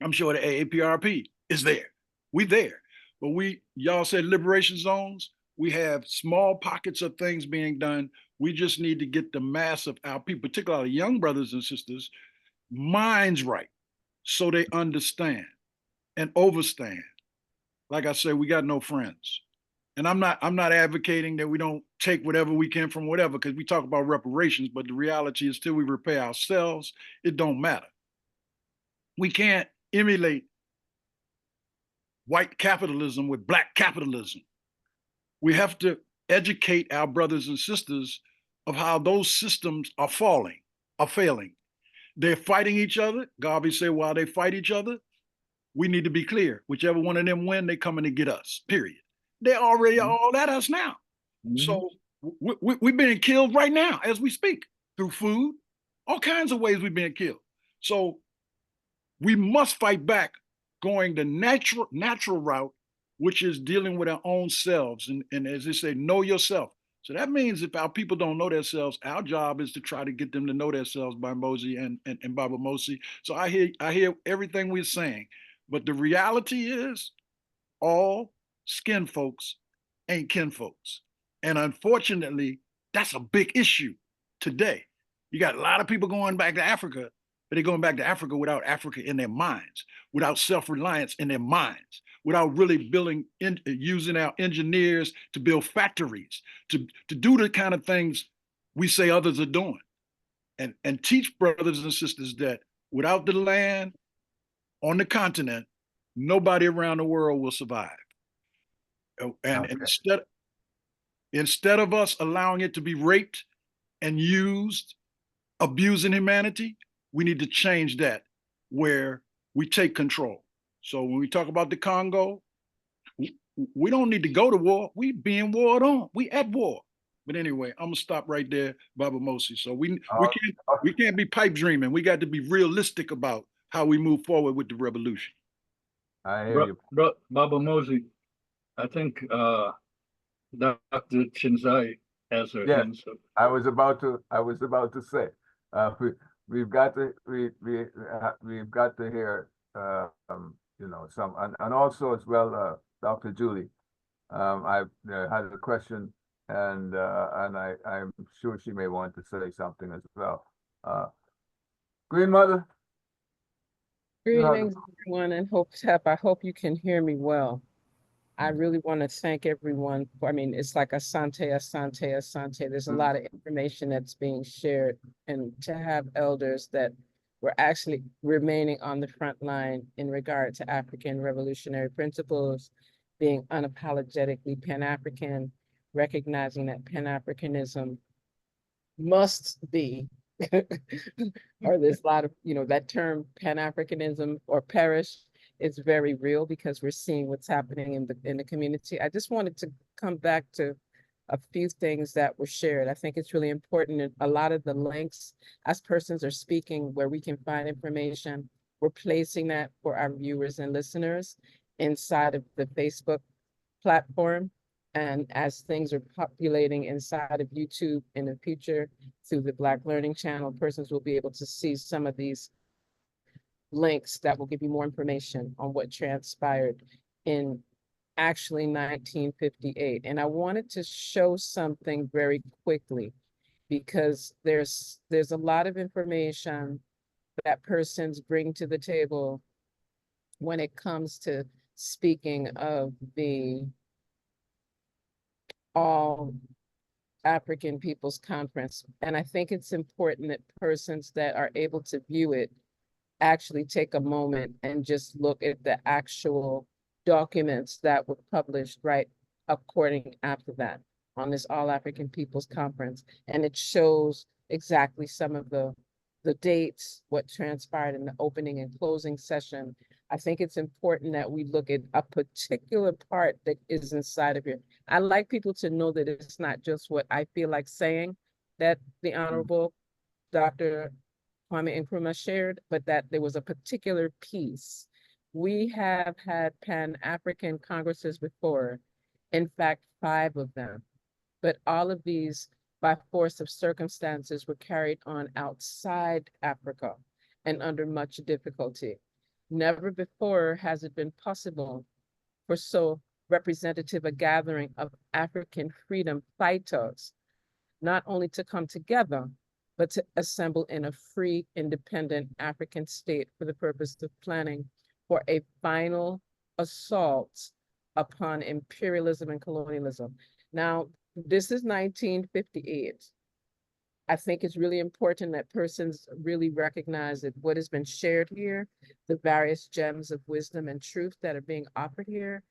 I'm sure the AAPRP is there. We there. But y'all said liberation zones. We have small pockets of things being done. We just need to get the mass of our people, particularly our young brothers and sisters, minds right so they understand and overstand. Like I said, we got no friends. And I'm not advocating that we don't take whatever we can from whatever, because we talk about reparations, but the reality is till we repay ourselves, it don't matter. We can't emulate white capitalism with Black capitalism. We have to educate our brothers and sisters of how those systems are failing. They're fighting each other. Garvey said, while they fight each other, we need to be clear. Whichever one of them win, they coming to get us, period. They're already all at us now. So we're being killed right now as we speak, through food, all kinds of ways we're being killed. So we must fight back, going the natural route, which is dealing with our own selves. And as they say, know yourself. So that means if our people don't know themselves, our job is to try to get them to know themselves, by Mosey and Baba Mosi. So I hear everything we're saying, but the reality is all skin folks ain't kin folks. And unfortunately, that's a big issue today. You got a lot of people going back to Africa, but they're going back to Africa without Africa in their minds, without self-reliance in their minds, without really using our engineers to build factories, to do the kind of things we say others are doing. And teach brothers and sisters that without the land on the continent, nobody around the world will survive. And instead of us allowing it to be raped and used, abusing humanity, we need to change that, where we take control. So when we talk about the Congo, we don't need to go to war. We being warred on. We at war. But anyway, I'm gonna stop right there, Baba Mosi. So we can't be pipe dreaming. We got to be realistic about how we move forward with the revolution. I hear you. Baba Mosi, I think Dr. Chinzai has her Yeah. hands up. I was about to say, we've got to hear some, and also as well, Dr. Julie. I had a question, and I'm sure she may want to say something as well. Green Mother. Greetings, everyone, and I hope you can hear me well. I really want to thank everyone for, it's like asante. There's a lot of information that's being shared, and to have elders that were actually remaining on the front line in regard to African revolutionary principles, being unapologetically Pan-African, recognizing that Pan-Africanism must be, or there's a lot of, that term Pan-Africanism or perish is very real, because we're seeing what's happening in the community. I just wanted to come back to a few things that were shared. I think it's really important, and a lot of the links as persons are speaking where we can find information, we're placing that for our viewers and listeners inside of the Facebook platform. And as things are populating inside of YouTube in the future through the Black Learning Channel, persons will be able to see some of these links that will give you more information on what transpired in actually 1958. And I wanted to show something very quickly, because there's a lot of information that persons bring to the table when it comes to speaking of the All African Peoples Conference. And I think it's important that persons that are able to view it actually take a moment and just look at the actual documents that were published right according after that on this All African Peoples Conference. And it shows exactly some of the dates, what transpired in the opening and closing session, I think it's important that we look at a particular part that is inside of here. I like people to know that it's not just what I feel like saying that the Honorable Dr. Kwame Nkrumah shared, but that there was a particular piece. We have had Pan-African Congresses before, in fact, 5 of them, but all of these, by force of circumstances, were carried on outside Africa and under much difficulty. Never before has it been possible for so representative a gathering of African freedom fighters, not only to come together, but to assemble in a free, independent African state for the purpose of planning for a final assault upon imperialism and colonialism. Now, this is 1958. I think it's really important that persons really recognize that what has been shared here, the various gems of wisdom and truth that are being offered here,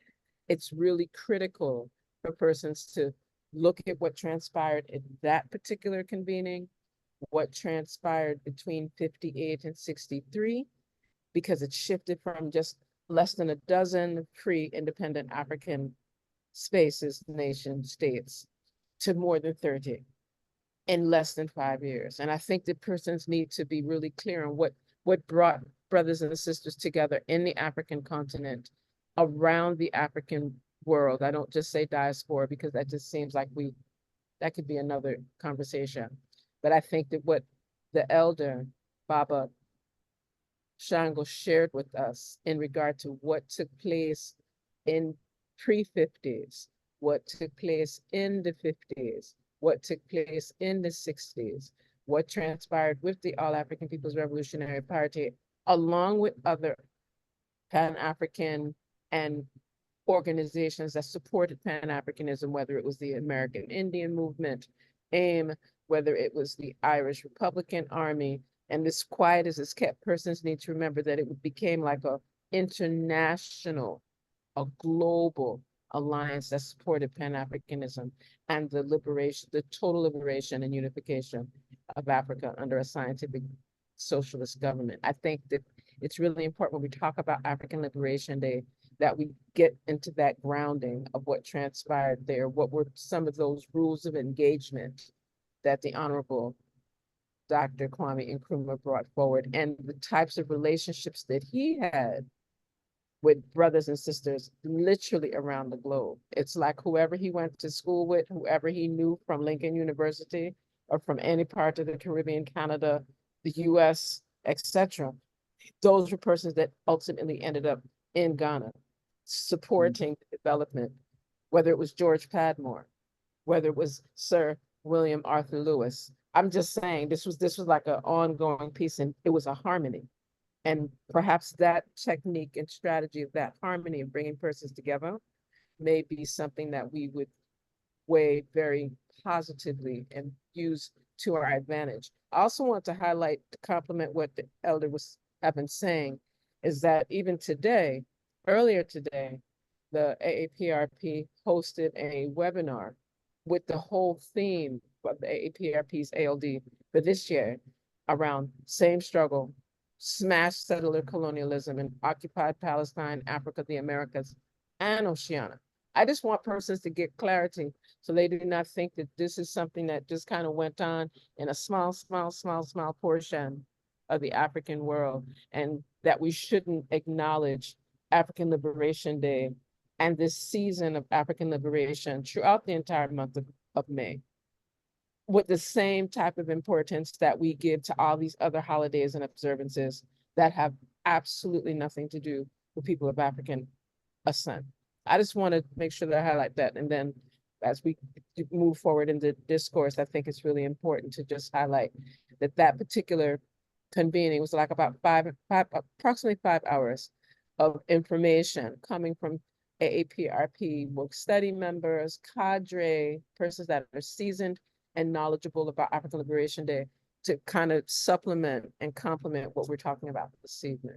it's really critical for persons to look at what transpired at that particular convening, what transpired between 58 and 63, because it shifted from just less than a dozen pre-independent African spaces, nation states, to more than 30 in less than 5 years. And I think that persons need to be really clear on what brought brothers and sisters together in the African continent, around the African world. I don't just say diaspora because that just seems like that could be another conversation. But I think that what the elder Baba Shango shared with us in regard to what took place in pre-50s, what took place in the 50s, what took place in the 60s, what transpired with the All-African People's Revolutionary Party, along with other Pan-African and organizations that supported Pan-Africanism, whether it was the American Indian Movement, AIM, whether it was the Irish Republican Army, and as quiet as it's kept, persons need to remember that it became like a international, a global alliance that supported Pan-Africanism and the liberation, the total liberation and unification of Africa under a scientific socialist government. I think that it's really important when we talk about African Liberation Day that we get into that grounding of what transpired there, what were some of those rules of engagement that the Honorable Dr. Kwame Nkrumah brought forward, and the types of relationships that he had with brothers and sisters literally around the globe. It's like whoever he went to school with, whoever he knew from Lincoln University or from any part of the Caribbean, Canada, the US, etc. Those were persons that ultimately ended up in Ghana, supporting development, whether it was George Padmore, whether it was Sir William Arthur Lewis. I'm just saying this was like an ongoing piece, and it was a harmony. And perhaps that technique and strategy of that harmony of bringing persons together may be something that we would weigh very positively and use to our advantage. I also want to highlight, to complement what the elder have been saying, is that even today, earlier today, the AAPRP hosted a webinar with the whole theme of the AAPRP's ALD for this year around same struggle, smashed settler colonialism in occupied Palestine, Africa, the Americas, and Oceania. I just want persons to get clarity so they do not think that this is something that just kind of went on in a small portion of the African world, and that we shouldn't acknowledge African Liberation Day and this season of African liberation throughout the entire month of May with the same type of importance that we give to all these other holidays and observances that have absolutely nothing to do with people of African ascent. I just want to make sure that I highlight that. And then as we move forward in the discourse, I think it's really important to just highlight that that particular convening was like about approximately 5 hours of information coming from AAPRP work study members, cadre, persons that are seasoned and knowledgeable about African Liberation Day to kind of supplement and complement what we're talking about this evening.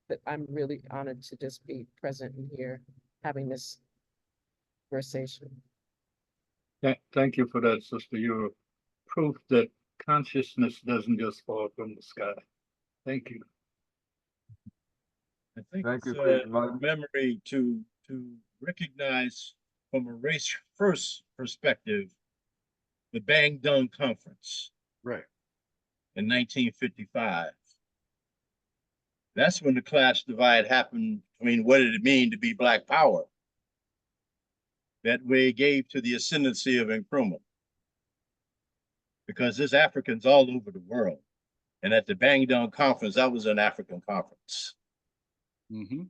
But I'm really honored to just be present in here having this conversation. Thank you for that, sister. You're proof that consciousness doesn't just fall from the sky. Thank you. I think Thank it's you for your remarks. memory to recognize from a race first perspective the Bandung Conference Right. in 1955. That's when the class divide happened. I mean, what did it mean to be Black power? That way gave to the ascendancy of Nkrumah. Because there's Africans all over the world. And at the Bandung Conference, that was an African conference. Hmm.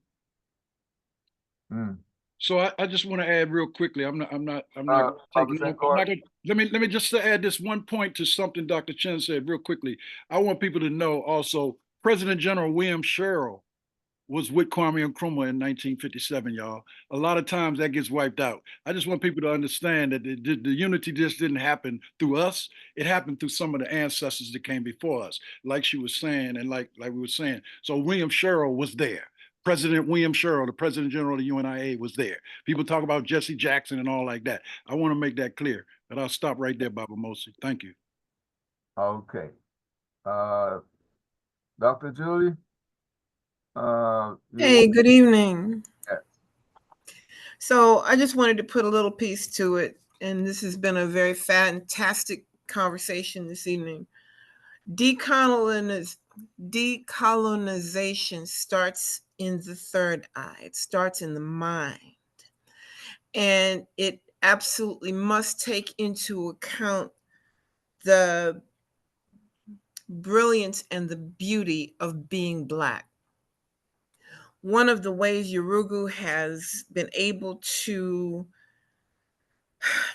Mm. So I just want to add real quickly. I'm not Papa taking. Senkor, Let me just add this one point to something Dr. Chen said real quickly. I want people to know also President General William Sherrill was with Kwame Nkrumah in 1957, y'all. A lot of times that gets wiped out. I just want people to understand that the unity just didn't happen through us. It happened through some of the ancestors that came before us, like she was saying, and like we were saying. So William Sherrill was there. President William Sherrill, the President General of the UNIA, was there. People talk about Jesse Jackson and all like that. I want to make that clear. But I'll stop right there, Baba Mosi. Thank you. okay. Dr. Julie, Hey, good evening. Yeah. So I just wanted to put a little piece to it, and this has been a very fantastic conversation this evening. Decolonization starts in the third eye. It starts in the mind, and it absolutely must take into account the brilliance and the beauty of being Black. One of the ways Yurugu has been able to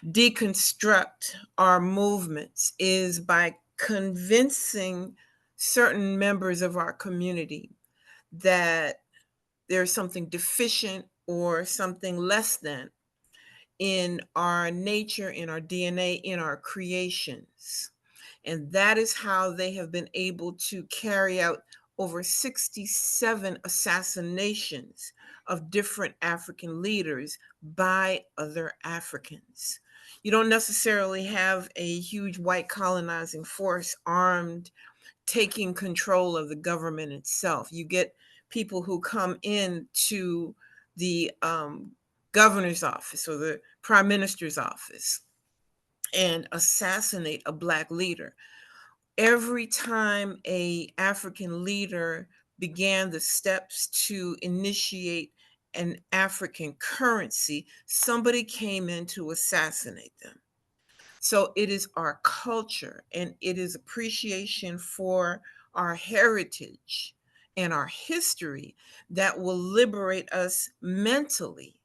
deconstruct our movements is by convincing certain members of our community that there's something deficient or something less than in our nature, in our DNA, in our creations. And that is how they have been able to carry out over 67 assassinations of different African leaders by other Africans. You don't necessarily have a huge white colonizing force armed, taking control of the government itself. You get people who come in to the governor's office or the prime minister's office and assassinate a Black leader. Every time a African leader began the steps to initiate an African currency, somebody came in to assassinate them. So it is our culture and it is appreciation for our heritage and our history that will liberate us mentally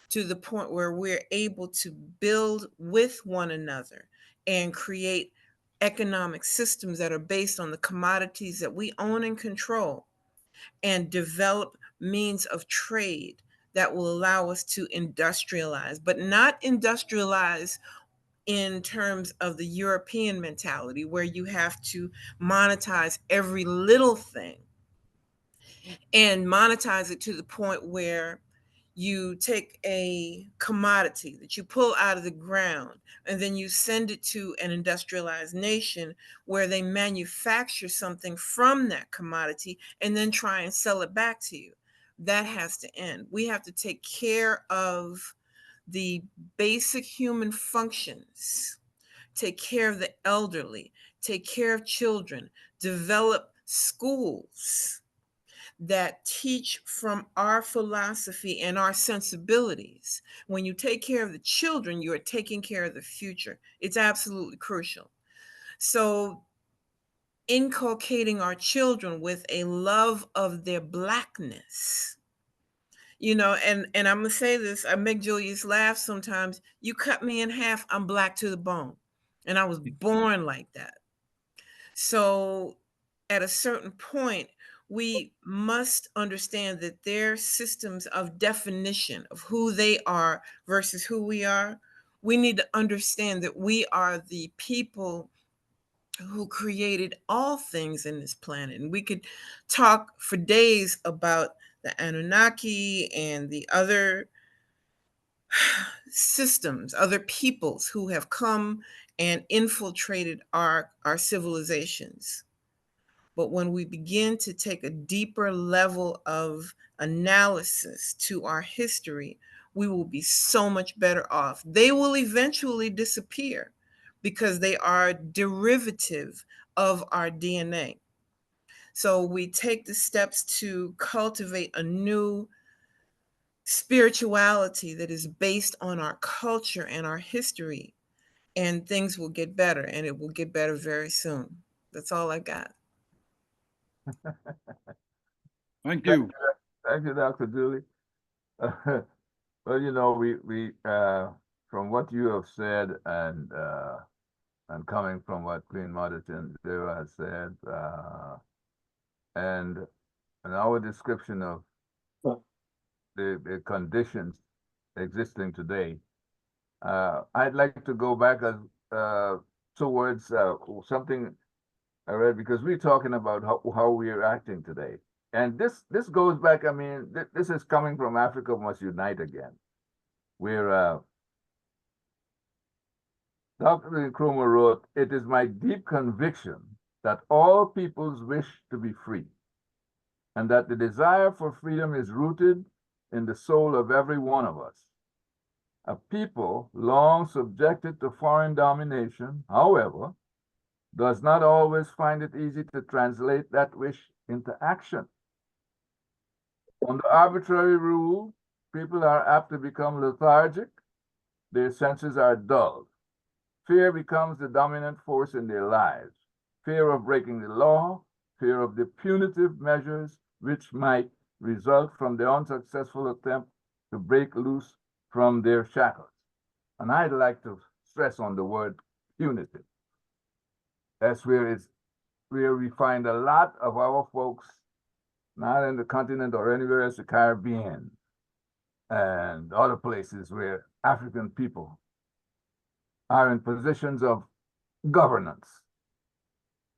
to the point where we're able to build with one another and create economic systems that are based on the commodities that we own and control, and develop means of trade that will allow us to industrialize, but not industrialize in terms of the European mentality where you have to monetize every little thing and monetize it to the point where you take a commodity that you pull out of the ground and then you send it to an industrialized nation where they manufacture something from that commodity and then try and sell it back to you. That has to end. We have to take care of the basic human functions, take care of the elderly, take care of children, develop schools that teach from our philosophy and our sensibilities. When you take care of the children, you are taking care of the future. It's absolutely crucial. So, inculcating our children with a love of their Blackness, and I'm gonna say this, I make Julius laugh sometimes. You cut me in half, I'm Black to the bone. And I was born like that. So at a certain point, we must understand that their systems of definition of who they are versus who we are, we need to understand that we are the people who created all things in this planet. And we could talk for days about the Anunnaki and the other systems, other peoples who have come and infiltrated our civilizations. But when we begin to take a deeper level of analysis to our history, we will be so much better off. They will eventually disappear because they are derivative of our DNA. So we take the steps to cultivate a new spirituality that is based on our culture and our history, and things will get better, and it will get better very soon. That's all I got. Thank you. Thank you, Dr. Dooley. Well, you know, we from what you have said and coming from what Queen Mother Tindera has said, and our description of the conditions existing today, I'd like to go back towards something I read, because we're talking about how we are acting today. And this goes back, I mean, this is coming from Africa Must Unite Again, where Dr. Nkrumah wrote, "It is my deep conviction that all peoples wish to be free, and that the desire for freedom is rooted in the soul of every one of us. A people long subjected to foreign domination, however, does not always find it easy to translate that wish into action. Under arbitrary rule, people are apt to become lethargic, their senses are dulled. Fear becomes the dominant force in their lives. Fear of breaking the law, fear of the punitive measures which might result from the unsuccessful attempt to break loose from their shackles." And I'd like to stress on the word punitive. That's where we find a lot of our folks, not in the continent or anywhere else, the Caribbean and other places where African people are in positions of governance.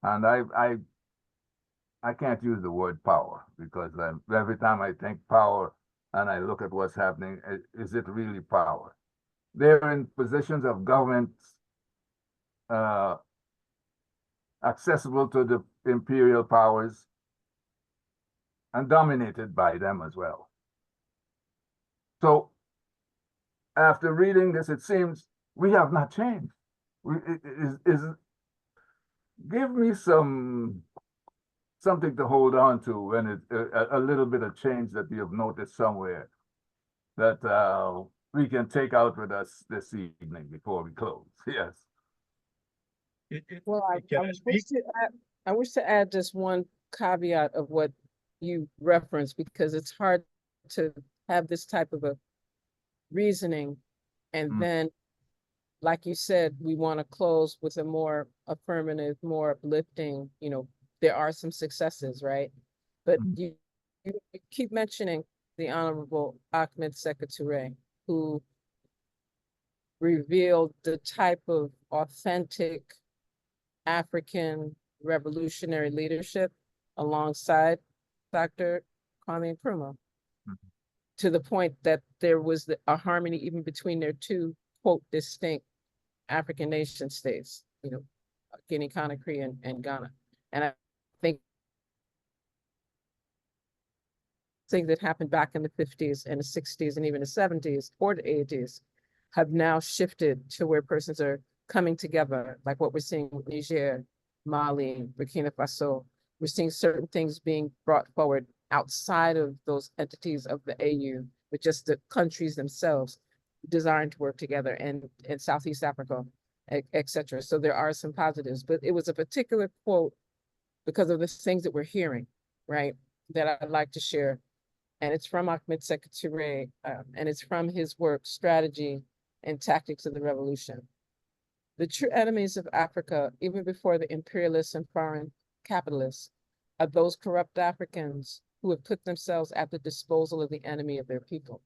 And I can't use the word power, because every time I think power and I look at what's happening, is it really power? They're in positions of government accessible to the imperial powers and dominated by them as well. So after reading this, it seems we have not changed. Give me something to hold on to when a little bit of change that you have noticed somewhere that we can take out with us this evening before we close. Yes. Well, Can I speak? I wish to add just one caveat of what you referenced, because it's hard to have this type of a reasoning. And then, like you said, we want to close with a more affirmative, more uplifting, you know, there are some successes, right? But you keep mentioning the Honorable Ahmed Sékou Touré, who revealed the type of authentic African revolutionary leadership alongside Dr. Kwame Nkrumah, to the point that there was a harmony even between their two, quote, distinct African nation states, you know, Guinea-Conakry and Ghana. And I think things that happened back in the 50s and the 60s and even the 70s or the 80s have now shifted to where persons are coming together, like what we're seeing with Niger, Mali, Burkina Faso. We're seeing certain things being brought forward outside of those entities of the AU, but just the countries themselves designed to work together, and in Southeast Africa, et cetera. So there are some positives, but it was a particular quote because of the things that we're hearing, right, that I'd like to share. And it's from Ahmed Sékou Touré, and it's from his work, Strategy and Tactics of the Revolution. The true enemies of Africa, even before the imperialists and foreign capitalists, are those corrupt Africans who have put themselves at the disposal of the enemy of their people.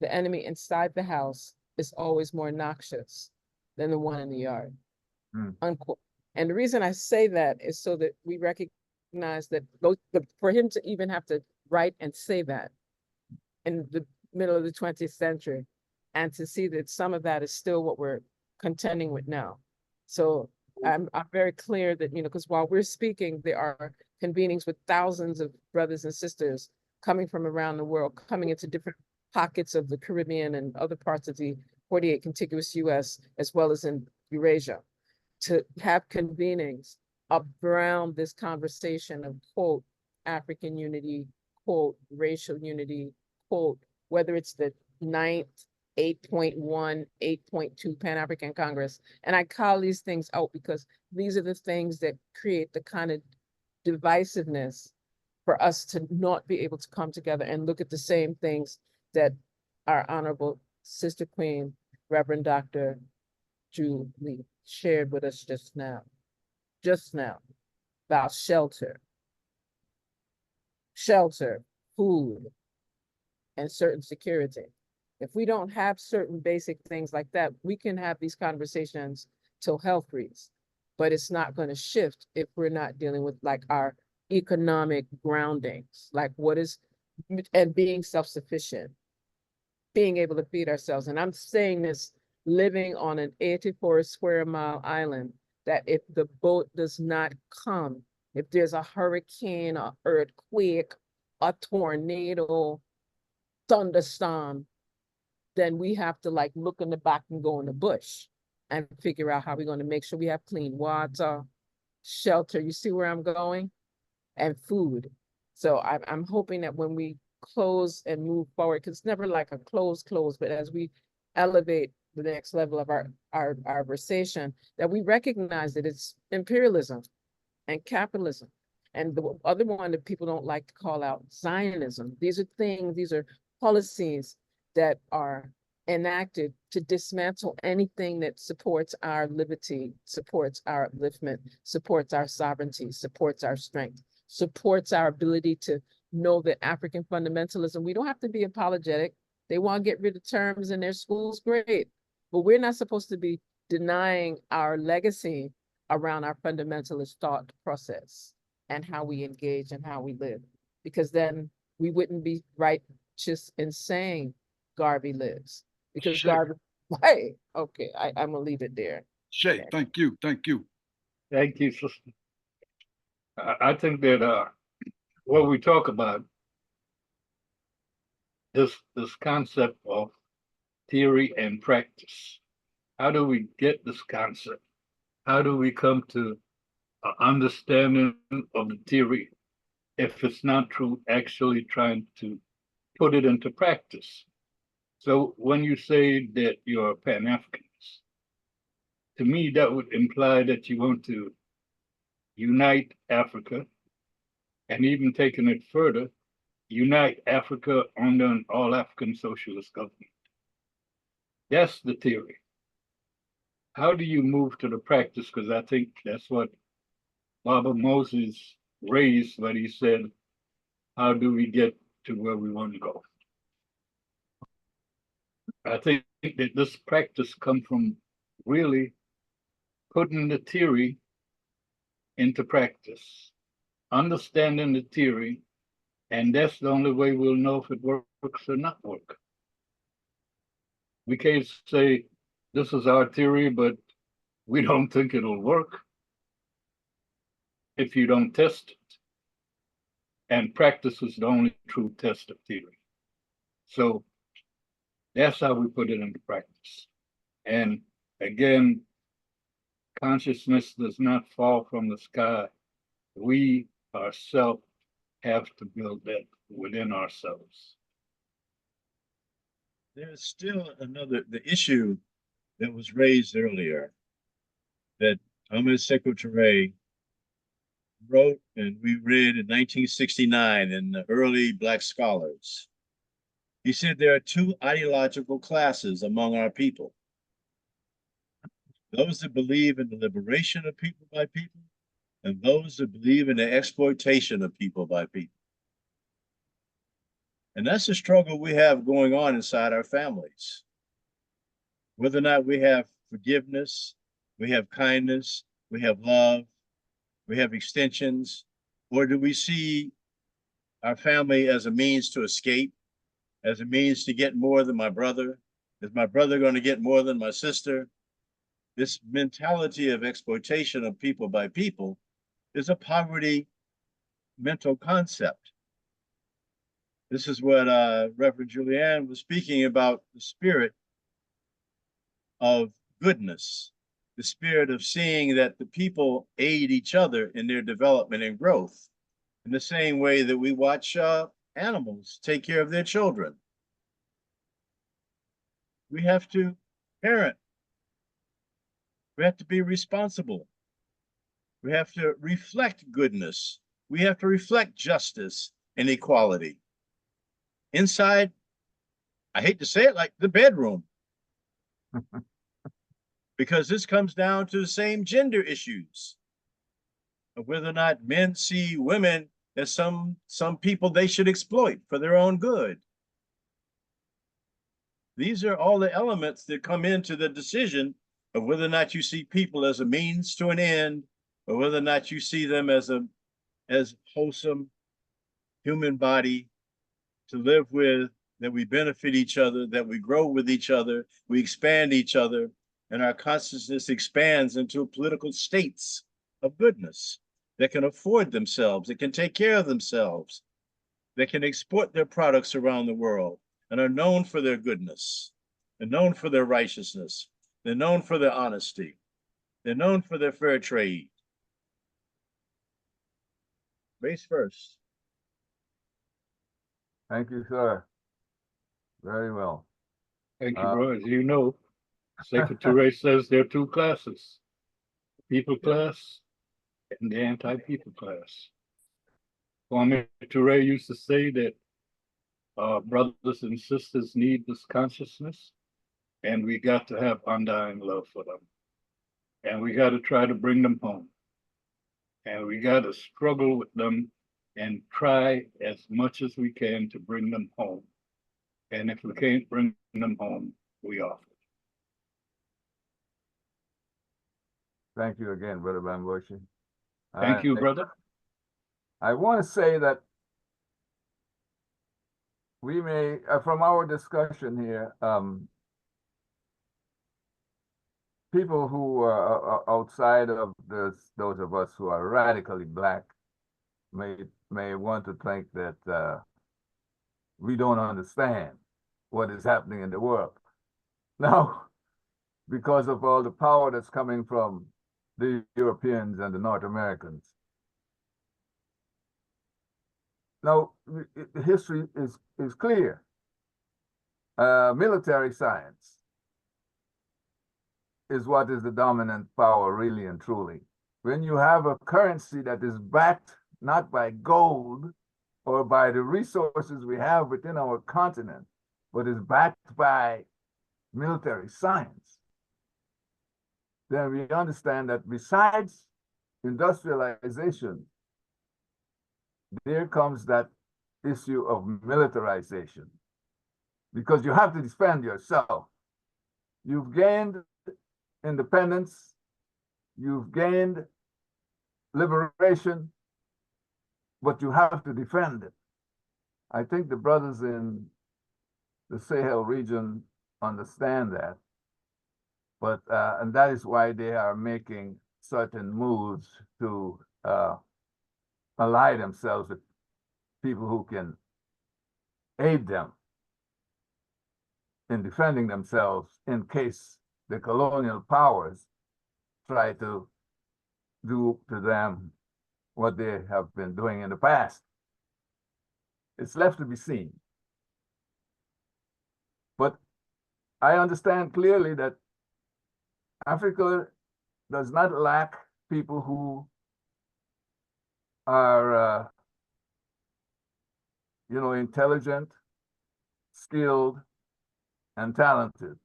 The enemy inside the house is always more noxious than the one in the yard, unquote. And the reason I say that is so that we recognize that for him to even have to write and say that in the middle of the 20th century, and to see that some of that is still what we're contending with now. So I'm very clear that, you know, because while we're speaking, there are convenings with thousands of brothers and sisters coming from around the world, coming into different pockets of the Caribbean and other parts of the 48 contiguous US, as well as in Eurasia, to have convenings around this conversation of, quote, African unity, quote, racial unity, quote, whether it's the 9th, 8.1, 8.2 Pan-African Congress. And I call these things out because these are the things that create the kind of divisiveness for us to not be able to come together and look at the same things that our honorable sister queen, Reverend Dr. Julie shared with us just now, about shelter, food, and certain security. If we don't have certain basic things like that, we can have these conversations till hell freeze, but it's not going to shift if we're not dealing with like our economic groundings, like what is, and being self-sufficient, being able to feed ourselves. And I'm saying this living on an 84 square mile island, that if the boat does not come, if there's a hurricane, a earthquake, a tornado, thunderstorm, then we have to like look in the back and go in the bush and figure out how we're going to make sure we have clean water, shelter. You see where I'm going? And food. So I'm hoping that when we close and move forward, because it's never like a close, but as we elevate the next level of our conversation, that we recognize that it's imperialism and capitalism. And the other one that people don't like to call out, Zionism. These are things, these are policies that are enacted to dismantle anything that supports our liberty, supports our upliftment, supports our sovereignty, supports our strength, supports our ability to know that African fundamentalism, we don't have to be apologetic. They want to get rid of terms in their schools, great. But we're not supposed to be denying our legacy around our fundamentalist thought process and how we engage and how we live, because then we wouldn't be righteous in saying Garvey lives, because Shay. Garvey, hey, okay, I'm gonna leave it there. Shay, thank you. Thank you, sister. I think that what we talk about, this concept of theory and practice. How do we get this concept? How do we come to an understanding of the theory if it's not through actually trying to put it into practice? So when you say that you're a Pan-Africanist, to me, that would imply that you want to unite Africa, and even taking it further, unite Africa under an all-African socialist government. That's the theory. How do you move to the practice? Because I think that's what Baba Moses raised when he said, how do we get to where we want to go? I think that this practice comes from really putting the theory into practice, understanding the theory, and that's the only way we'll know if it works or not work. We can't say this is our theory, but we don't think it'll work if you don't test it. And practice is the only true test of theory. So that's how we put it into practice. And again, consciousness does not fall from the sky. We ourselves have to build that within ourselves. There's still the issue that was raised earlier that Ahmed Sekou Touré wrote and we read in 1969 in the early Black scholars. He said there are two ideological classes among our people. Those that believe in the liberation of people by people, and those that believe in the exploitation of people by people. And that's the struggle we have going on inside our families. Whether or not we have forgiveness, we have kindness, we have love, we have extensions, or do we see our family as a means to escape, as a means to get more than my brother? Is my brother going to get more than my sister? This mentality of exploitation of people by people is a poverty mental concept. This is what Reverend Julianne was speaking about, the spirit of goodness, the spirit of seeing that the people aid each other in their development and growth, in the same way that we watch animals take care of their children. We have to parent. We have to be responsible. We have to reflect goodness. We have to reflect justice and equality. Inside, I hate to say it, like the bedroom. Because this comes down to the same gender issues of whether or not men see women as some people they should exploit for their own good. These are all the elements that come into the decision of whether or not you see people as a means to an end, or whether or not you see them as wholesome human body to live with, that we benefit each other, that we grow with each other, we expand each other, and our consciousness expands into political states of goodness that can afford themselves, that can take care of themselves, that can export their products around the world, and are known for their goodness, and known for their righteousness, they're known for their honesty, they're known for their fair trade. Race first. Thank you, sir. Very well. Thank you, bro. As you know, Sekou Touré says there are two classes, people class and the anti-people class. Kwame Ture used to say that brothers and sisters need this consciousness, and we got to have undying love for them. And we got to try to bring them home. And we got to struggle with them and try as much as we can to bring them home. And if we can't bring them home, we offer. Thank you again, Brother Bamboshi. Thank you, brother. I want to say that we may, from our discussion here, people who are outside of those of us who are radically Black may want to think that we don't understand what is happening in the world. Now, because of all the power that's coming from the Europeans and the North Americans. Now, the history is clear. Military science is what is the dominant power, really and truly. When you have a currency that is backed not by gold or by the resources we have within our continent, but is backed by military science, then we understand that besides industrialization, there comes that issue of militarization, because you have to defend yourself. You've gained independence, you've gained liberation, but you have to defend it. I think the brothers in the Sahel region understand that, but and that is why they are making certain moves to ally themselves with people who can aid them in defending themselves in case the colonial powers try to do to them what they have been doing in the past. It's left to be seen. But I understand clearly that Africa does not lack people who are, intelligent, skilled, and talented.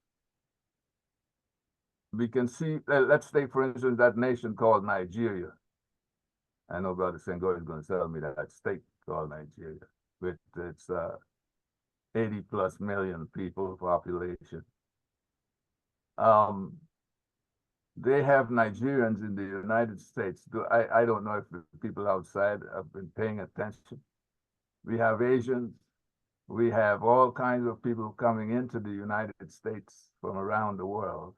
We can see, let's take, for instance, that nation called Nigeria. I know Brother Senghor is going to tell me that state called Nigeria, with its 80+ million people population. They have Nigerians in the United States. I don't know if the people outside have been paying attention. We have Asians. We have all kinds of people coming into the United States from around the world.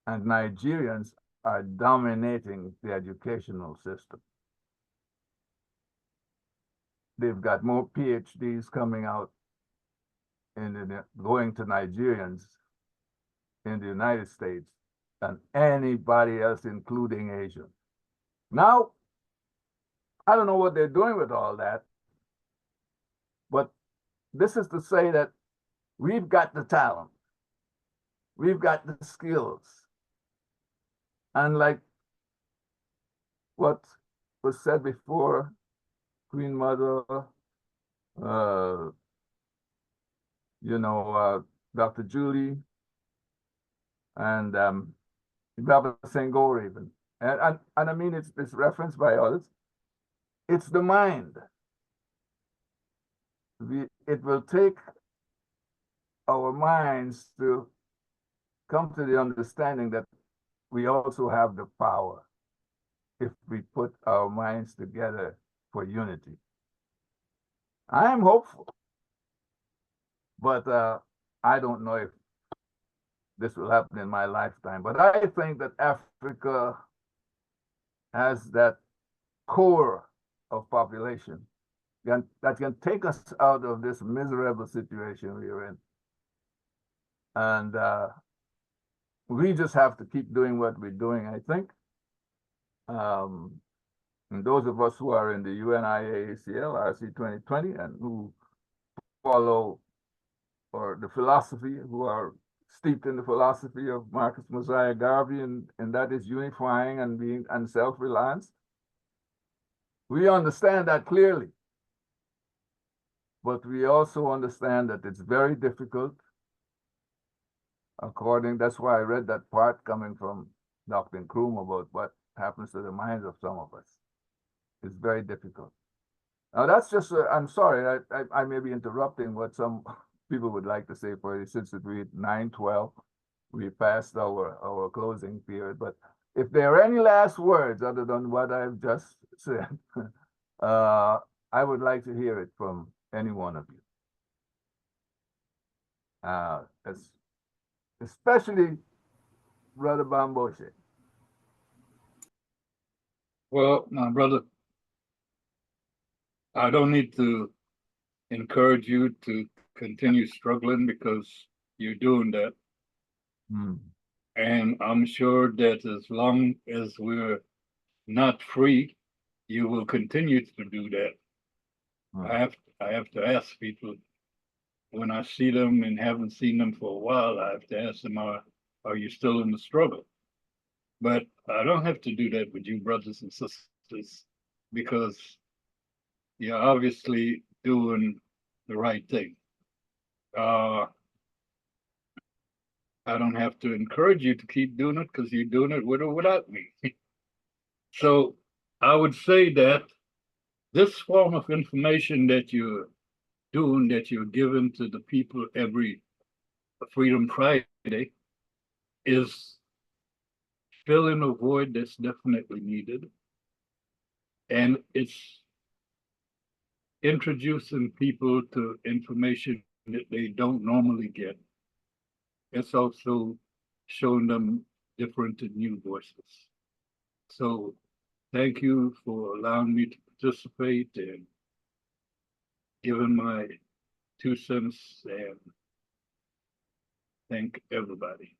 And Nigerians are dominating the educational system. they've got more PhDs coming out going to Nigerians in the United States than anybody else, including Asians. Now, I don't know what they're doing with all that, but this is to say that we've got the talent, we've got the skills, and like what was said before, Queen Mother, Dr. Julie, and Baba Senghor even. And I mean, it's referenced by others. It's the mind. It will take our minds to come to the understanding that we also have the power if we put our minds together for unity. I am hopeful, but I don't know if this will happen in my lifetime. But I think that Africa has that core of population that can take us out of this miserable situation we are in. And we just have to keep doing what we're doing, I think. And those of us who are in the UNIACL, RC 2020, and who follow the philosophy, who are steeped in the philosophy of Marcus Mosiah Garvey, and that is unifying and self-reliance. We understand that clearly. But we also understand that it's very difficult. That's why I read that part coming from Dr. Nkrumah about what happens to the minds of some of us. It's very difficult. Now that's just, I'm sorry, I may be interrupting what some people would like to say for you, since we're 9:12, we passed our closing period. But if there are any last words other than what I've just said, I would like to hear it from any one of you. Especially Brother Bamboshe. Well, my brother, I don't need to encourage you to continue struggling, because you're doing that. And I'm sure that as long as we're not free, you will continue to do that. I have to ask people, when I see them and haven't seen them for a while, I have to ask them, are you still in the struggle? But I don't have to do that with you, brothers and sisters, because you're obviously doing the right thing. I don't have to encourage you to keep doing it, because you're doing it with or without me. So I would say that this form of information that you're doing, that you're giving to the people every Freedom Friday, is filling a void that's definitely needed. And it's introducing people to information that they don't normally get. It's also showing them different and new voices. So thank you for allowing me to participate and giving my 2 cents, and thank everybody.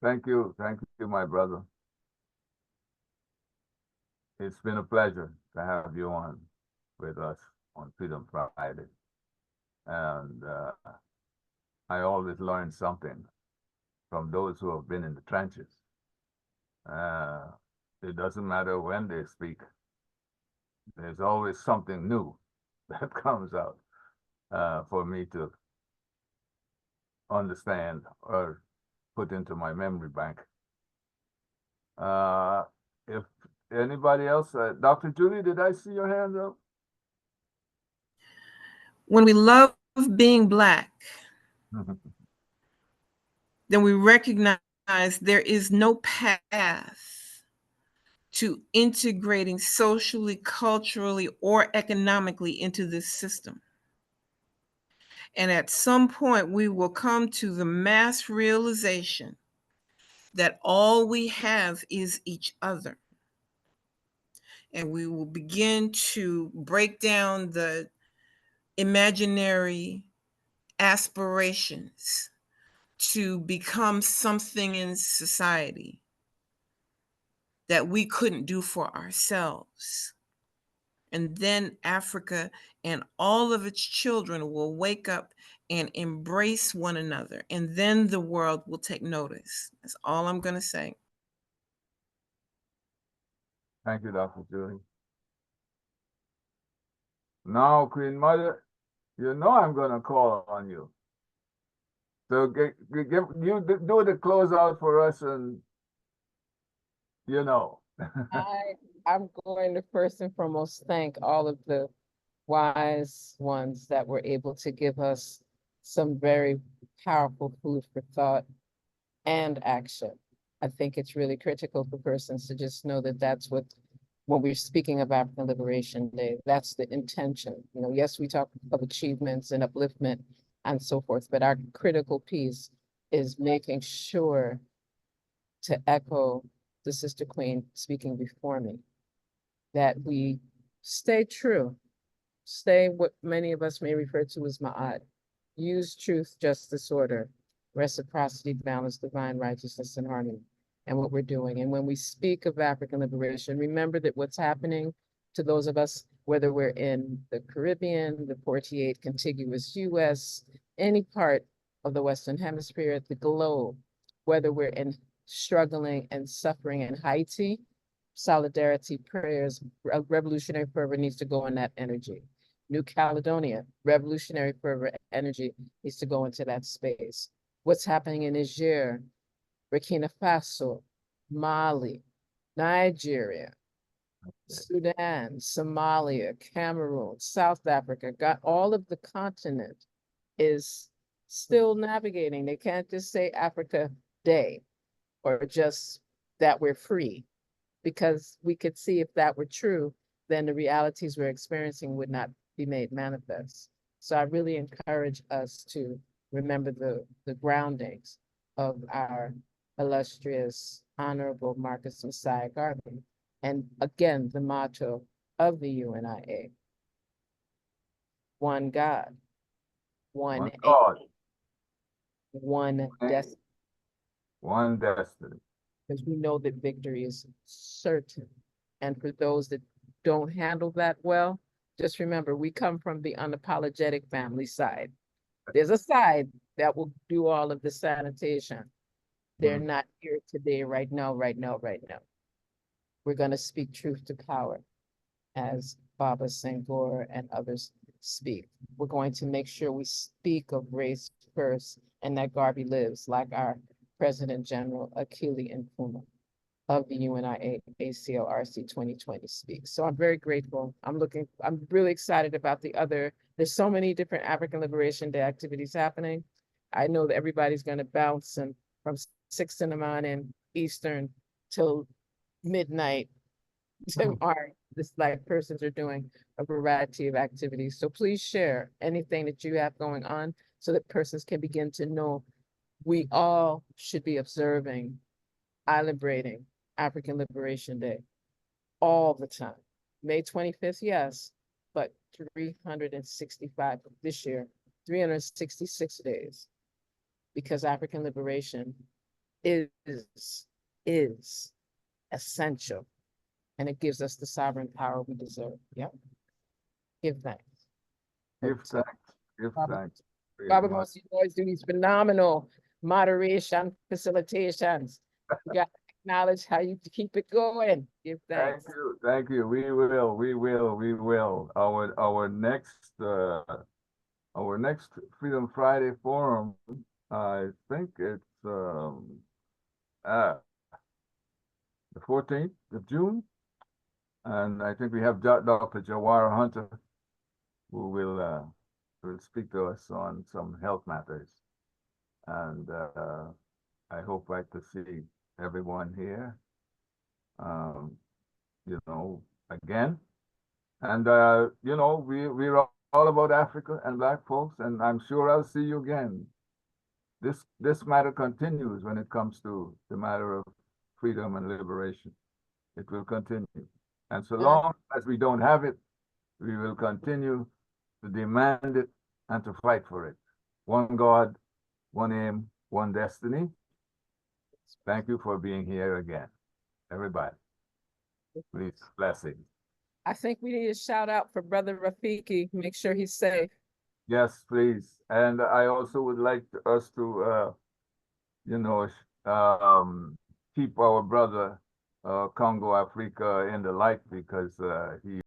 Thank you, my brother. It's been a pleasure to have you on with us on Freedom Friday. And I always learn something from those who have been in the trenches. It doesn't matter when they speak. There's always something new that comes out for me to understand or put into my memory bank. If anybody else, Dr. Julie, did I see your hand up? When we love being Black, then we recognize there is no path to integrating socially, culturally, or economically into this system. And at some point, we will come to the mass realization that all we have is each other. and we will begin to break down the imaginary aspirations to become something in society that we couldn't do for ourselves. And then Africa and all of its children will wake up and embrace one another. And then the world will take notice. That's all I'm going to say. Thank you, Dr. Julie. Now, Queen Mother, you know I'm gonna call on you. So do the closeout for us, and you know. I'm going to first and foremost thank all of the wise ones that were able to give us some very powerful food for thought and action. I think it's really critical for persons to just know that that's what, when we're speaking of African Liberation Day, that's the intention. You know, yes, we talk of achievements and upliftment and so forth, but our critical piece is making sure, to echo the Sister Queen speaking before me, that we stay true, stay what many of us may refer to as Ma'at. Use truth, justice, order, reciprocity, balance, divine righteousness, and harmony, and what we're doing. And when we speak of African liberation, remember that what's happening to those of us, whether we're in the Caribbean, the 48 contiguous US, any part of the Western Hemisphere, the globe, whether we're in struggling and suffering in Haiti, solidarity, prayers, revolutionary fervor needs to go in that energy. New Caledonia, revolutionary fervor energy needs to go into that space. What's happening in Niger, Burkina Faso, Mali, Nigeria, Sudan, Somalia, Cameroon, South Africa, got all of the continent is still navigating. They can't just say Africa Day or just that we're free, because we could see if that were true, then the realities we're experiencing would not be made manifest. So I really encourage us to remember the groundings of our illustrious, honorable Marcus Messiah Garvey. And again, the motto of the UNIA: one God, one One aim, God, one destiny, one destiny. because we know that victory is certain. And for those that don't handle that well, just remember, we come from the unapologetic family side. There's a side that will do all of the sanitation. They're not here today, right now. We're going to speak truth to power, as Baba Senghor and others speak. We're going to make sure we speak of race first, and that Garvey lives, like our President General Akili Nkrumah of the UNIA ACLRC 2020 speaks. So I'm very grateful. I'm really excited about there's so many different African Liberation Day activities happening. I know that everybody's going to bounce and from 6 in the morning Eastern till midnight tomorrow. This, like, persons are doing a variety of activities. So please share anything that you have going on so that persons can begin to know we all should be observing, celebrating African Liberation Day all the time. May 25th, yes, but 365 this year, 366 days, because African liberation is essential, and it gives us the sovereign power we deserve. Yep. Give thanks. Give thanks. Give Baba- thanks. Baba Moses, you always do these phenomenal moderation facilitations. You got to acknowledge how you keep it going. Give thanks. Thank you. We will. Our next Freedom Friday forum, I think it's the 14th of June. And I think we have Dr. Jawara Hunter, who will speak to us on some health matters. And I hope to see everyone here, again. And, we're all about Africa and Black folks, and I'm sure I'll see you again. This matter continues when it comes to the matter of freedom and liberation. It will continue. And so long as we don't have it, we will continue to demand it and to fight for it. One God, one aim, one destiny. Thank you for being here again, everybody. Please, blessings. I think we need a shout out for Brother Rafiki. Make sure he's safe. Yes, please. And I also would like us to, keep our brother, Congo Africa in the light because he